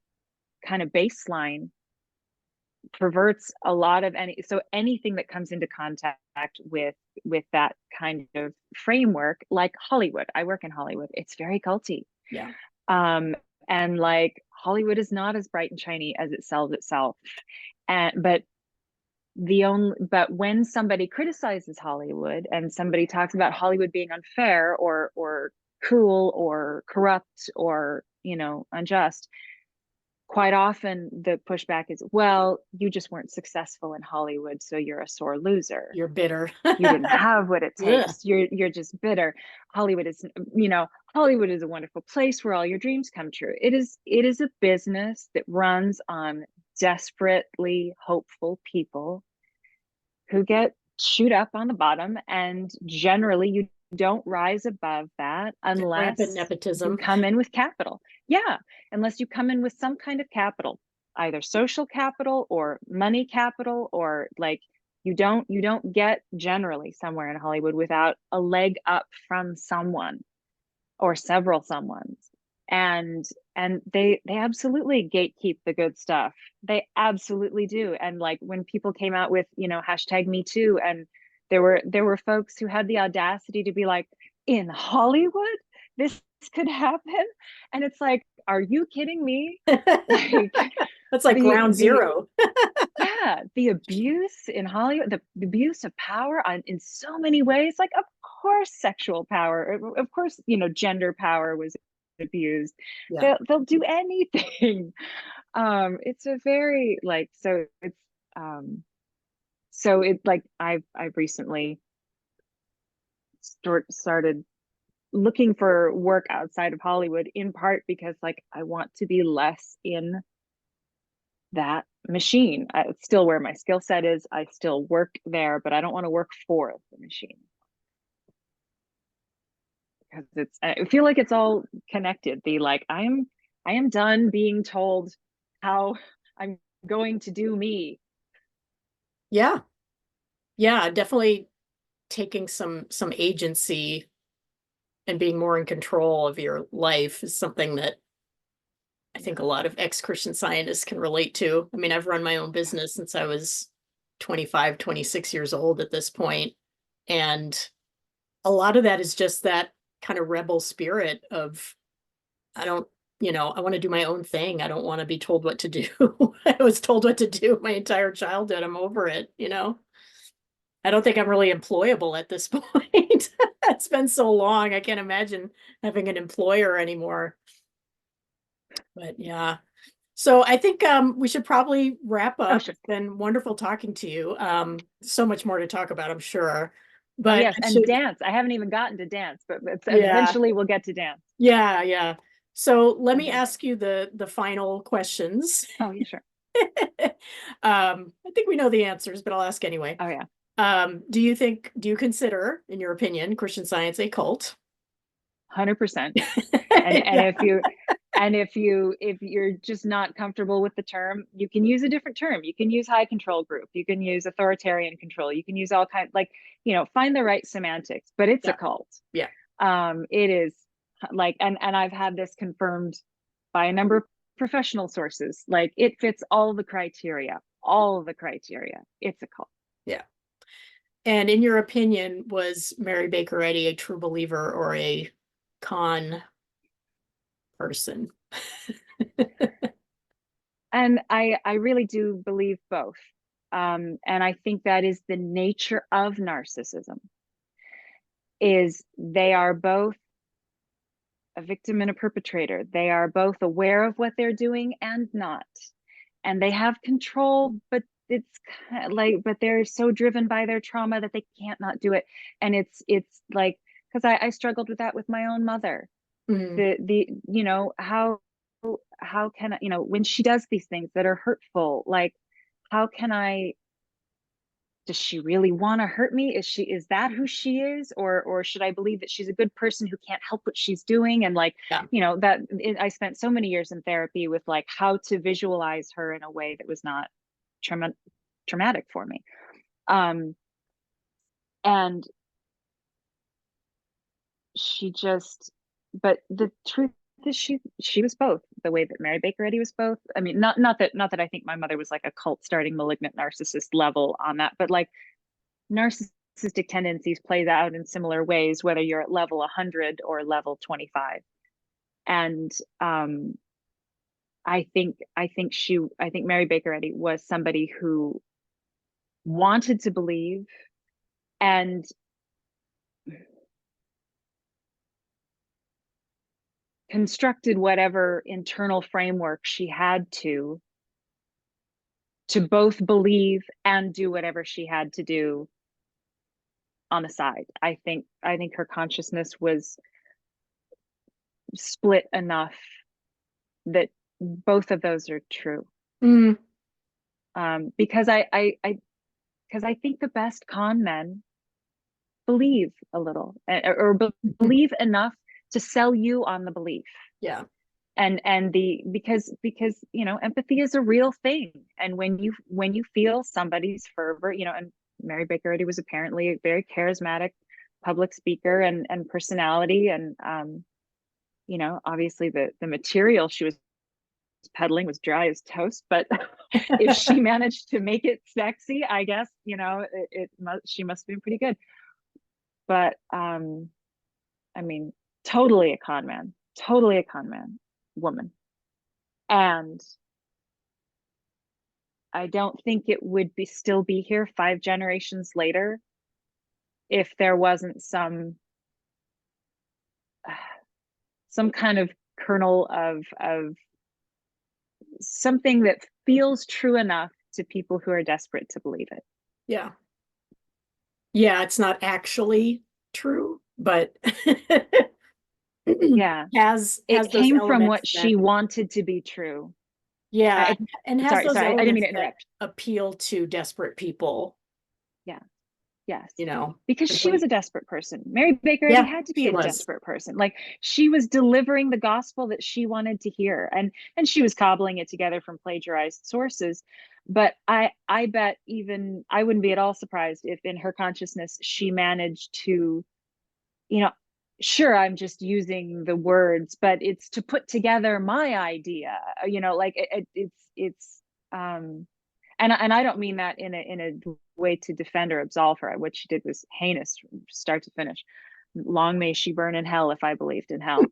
kind of baseline perverts a lot of anything that comes into contact with that kind of framework, like Hollywood. I work in Hollywood. It's very culty. Yeah. um and like Hollywood is not as bright and shiny as it sells itself. And but when somebody criticizes Hollywood and somebody talks about Hollywood being unfair or cruel or corrupt or, you know, unjust, quite often the pushback is, well, you just weren't successful in Hollywood, so you're a sore loser. You're bitter. You didn't have what it Yeah. takes. You're just bitter. Hollywood is, Hollywood is a wonderful place where all your dreams come true. It is a business that runs on desperately hopeful people who get chewed up on the bottom, and generally you don't rise above that Rampant unless you nepotism. come in with capital. Yeah, unless you come in with some kind of capital, either social capital or money capital, or like you don't get generally somewhere in Hollywood without a leg up from someone or several someones. And they absolutely gatekeep the good stuff. They absolutely do. And like when people came out with, hashtag me too, and there were folks who had the audacity to be like, in Hollywood this could happen. And it's like, are you kidding me? Like That's like ground the zero. yeah, the abuse in Hollywood, the abuse of power in so many ways. Like, of course, sexual power, of course, gender power was abused. Yeah. They'll do anything. It's a very like so it like I've recently started looking for work outside of Hollywood, in part because like I want to be less in that machine. It's still where my skill set is. I still work there, but I don't want to work for the machine, because I feel like it's all connected. I am done being told how I'm going to do me. Yeah. Yeah, definitely taking some agency and being more in control of your life is something that I think a lot of ex-Christian Scientists can relate to. I mean, I've run my own business since I was 25, 26 years old at this point. And a lot of that is just that kind of rebel spirit of, I don't, I want to do my own thing. I don't want to be told what to do. I was told what to do my entire childhood. I'm over it. I don't think I'm really employable at this point. It's been so long. I can't imagine having an employer anymore. But yeah. So I think we should probably wrap Oh, up. sure. It's been wonderful talking to you. So much more to talk about, I'm sure. Oh, But yes. I And should, dance. I haven't even gotten to dance, but yeah, eventually we'll get to dance. yeah, yeah. So let me Okay. ask you the final questions. Oh, yeah, sure. I think we know the answers, but I'll ask anyway. Oh, yeah. Do you consider, in your opinion, Christian Science a cult? 100%. And Yeah, if you're just not comfortable with the term, you can use a different term. You can use high control group, you can use authoritarian control, you can use all kind, like, find the right semantics, but it's a yeah, cult. yeah. It is, like, and I've had this confirmed by a number of professional sources. Like, it fits all the criteria. It's a cult. Yeah. And in your opinion, was Mary Baker Eddy a true believer or a con person? And I really do believe both. And I think that is the nature of narcissism, is they are both a victim and a perpetrator. They are both aware of what they're doing and not. And they have control, but it's kind of like, but they're so driven by their trauma that they can't not do it. And it's like, because I struggled with that with my own mother. Mm, How can I, when she does these things that are hurtful, like, how can I, does she really want to hurt me? Is that who she is? Or should I believe that she's a good person who can't help what she's doing? And like, yeah. I spent so many years in therapy with like how to visualize her in a way that was not traumatic for me. Um, and she just, but the truth is, she was both, the way that Mary Baker Eddy was both. I mean, not that I think my mother was like a cult starting malignant narcissist level on that, but like, narcissistic tendencies plays out in similar ways, whether you're at level 100 or level 25. And I think Mary Baker Eddy was somebody who wanted to believe, and constructed whatever internal framework she had to both believe and do whatever she had to do on the side. I think her consciousness was split enough that both of those are true. Mm. Because I think the best con men believe a little, or believe enough to sell you on the belief. Yeah. And because empathy is a real thing, and when you feel somebody's fervor, and Mary Baker Eddy was apparently a very charismatic public speaker and personality, and obviously the material she was peddling was dry as toast, but if she managed to make it sexy, I guess she must have been pretty good. But I mean, totally a con man woman. And I don't think it would still be here 5 generations later if there wasn't some kind of kernel of something that feels true enough to people who are desperate to believe it. Yeah. Yeah, it's not actually true, but Yeah. It has those came from what elements she wanted to be true. yeah, and has Sorry, those I didn't mean elements to that interrupt. appeal to desperate people, Yeah. Yes. Because it's she was like, a desperate person. Mary Baker Eddy yeah, had to be she a was. desperate person. Like, she was delivering the gospel that she wanted to hear, and she was cobbling it together from plagiarized sources. But I bet even I wouldn't be at all surprised if in her consciousness she managed to, sure, I'm just using the words, but it's to put together my idea, like it's and I don't mean that in a way to defend or absolve her. What she did was heinous from start to finish. Long may she burn in hell if I believed in hell.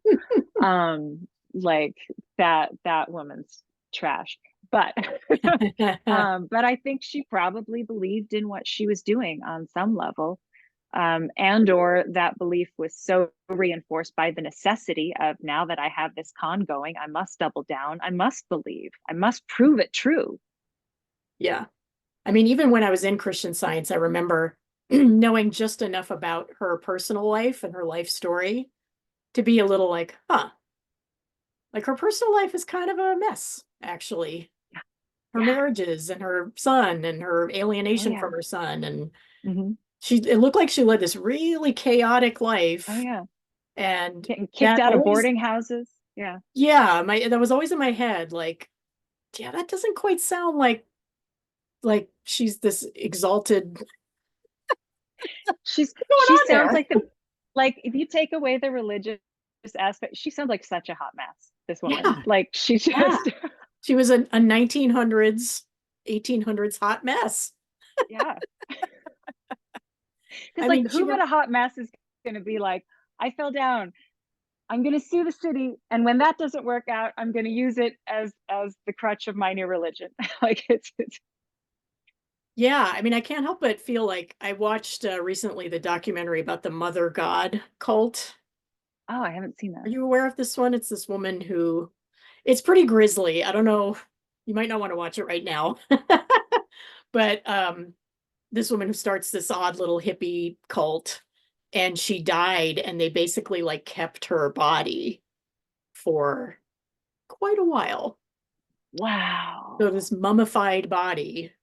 Like that woman's trash. But but I think she probably believed in what she was doing on some level. And or that belief was so reinforced by the necessity of, now that I have this con going, I must double down, I must believe, I must prove it true. Yeah. I mean, even when I was in Christian Science, I remember knowing just enough about her personal life and her life story to be a little like, huh, like her personal life is kind of a mess, actually. Her Yeah. marriages and her son and her Oh alienation yeah. from her son. And Mm-hmm. it looked like she led this really chaotic Oh life. yeah. And Getting kicked that out of always, boarding houses. Yeah. yeah, that was always in my head. Like, yeah, that doesn't quite sound like she's this exalted going She on sounds there. like if you take away the religious aspect, she sounds like such a hot mess, this woman. Yeah, Like, she yeah. just She was a 1900s, 1800s hot mess. yeah. Because I like, mean, who but a hot mess is going to be like, I fell down, I'm going to sue the city, and when that doesn't work out, I'm going to use it as the crutch of my new religion. Like, it's yeah, I mean, I can't help but feel like I watched recently the documentary about the Mother God cult. oh, I haven't seen Are that. you aware of this one? It's this woman who, it's pretty grisly. I don't know, you might not want to watch it right now. But this woman who starts this odd little hippie cult, and she died, and they basically like kept her body for quite a while. So Wow. this mummified body.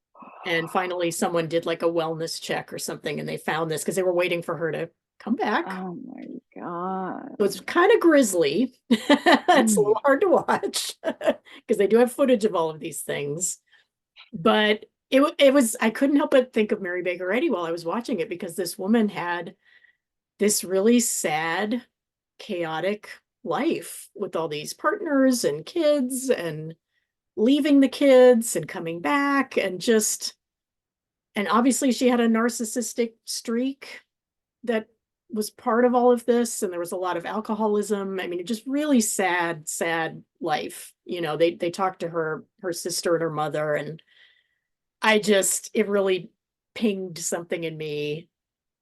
And finally, someone did like a wellness check or something, and they found this because they were waiting for her to come back. Oh my God. So it's kind of grisly. It's a little Mm. hard to watch because they do have footage of all of these things. But it was, I couldn't help but think of Mary Baker Eddy while I was watching it, because this woman had this really sad, chaotic life with all these partners and kids, and leaving the kids and coming back, and obviously she had a narcissistic streak that was part of all of this, and there was a lot of alcoholism. I mean, just really sad life. They talked to her sister and her mother, and it really pinged something in me,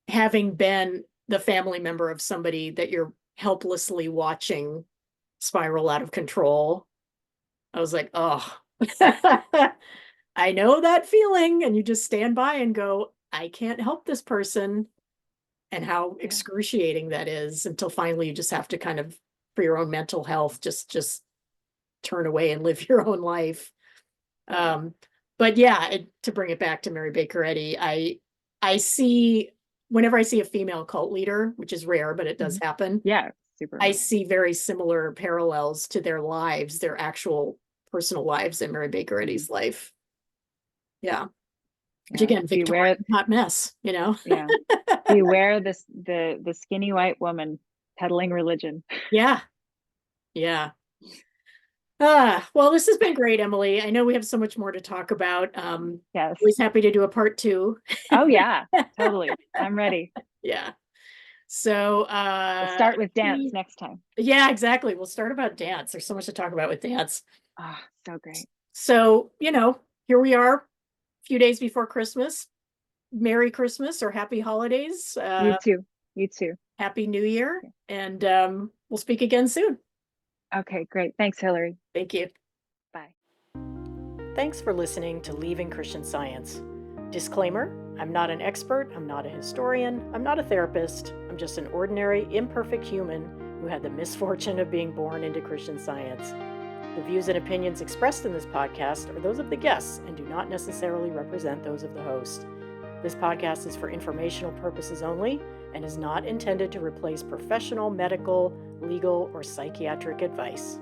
having been the family member of somebody that you're helplessly watching spiral out of control. I was like, oh, I know that feeling. And you just stand by and go, I can't help this person, and how Yeah. excruciating that is, until finally you just have to kind of, for your own mental health, just turn away and live your own life. Yeah. But yeah, to bring it back to Mary Baker Eddy, I see, whenever I see a female cult leader, which is rare, but it does Mhm. happen, Yeah. Super I rare. see very similar parallels to their lives, their actual personal lives in Mary Baker Eddy's life. Yeah. Which Yeah. again, Beware. Victorian hot mess, you know? Yeah. Beware the skinny white woman peddling religion. Yeah. Yeah. Well, this has been great, Emily. I know we have so much more to talk about. Yes. Always happy to do a part 2. Oh yeah, totally. I'm ready. Yeah. So, We'll start with dance next time. yeah, exactly. We'll start about dance. There's so much to talk about with dance. Oh, so great. So, here we are, a few days before Christmas. Merry Christmas or happy holidays. You too. You too. Happy New Year. And we'll speak again soon. Okay, great. Thanks, Hillary. Thank you. Bye. Thanks for listening to Leaving Christian Science. Disclaimer, I'm not an expert, I'm not a historian, I'm not a therapist, I'm just an ordinary, imperfect human who had the misfortune of being born into Christian Science. The views and opinions expressed in this podcast are those of the guests and do not necessarily represent those of the host. This podcast is for informational purposes only and is not intended to replace professional, medical, legal, or psychiatric advice.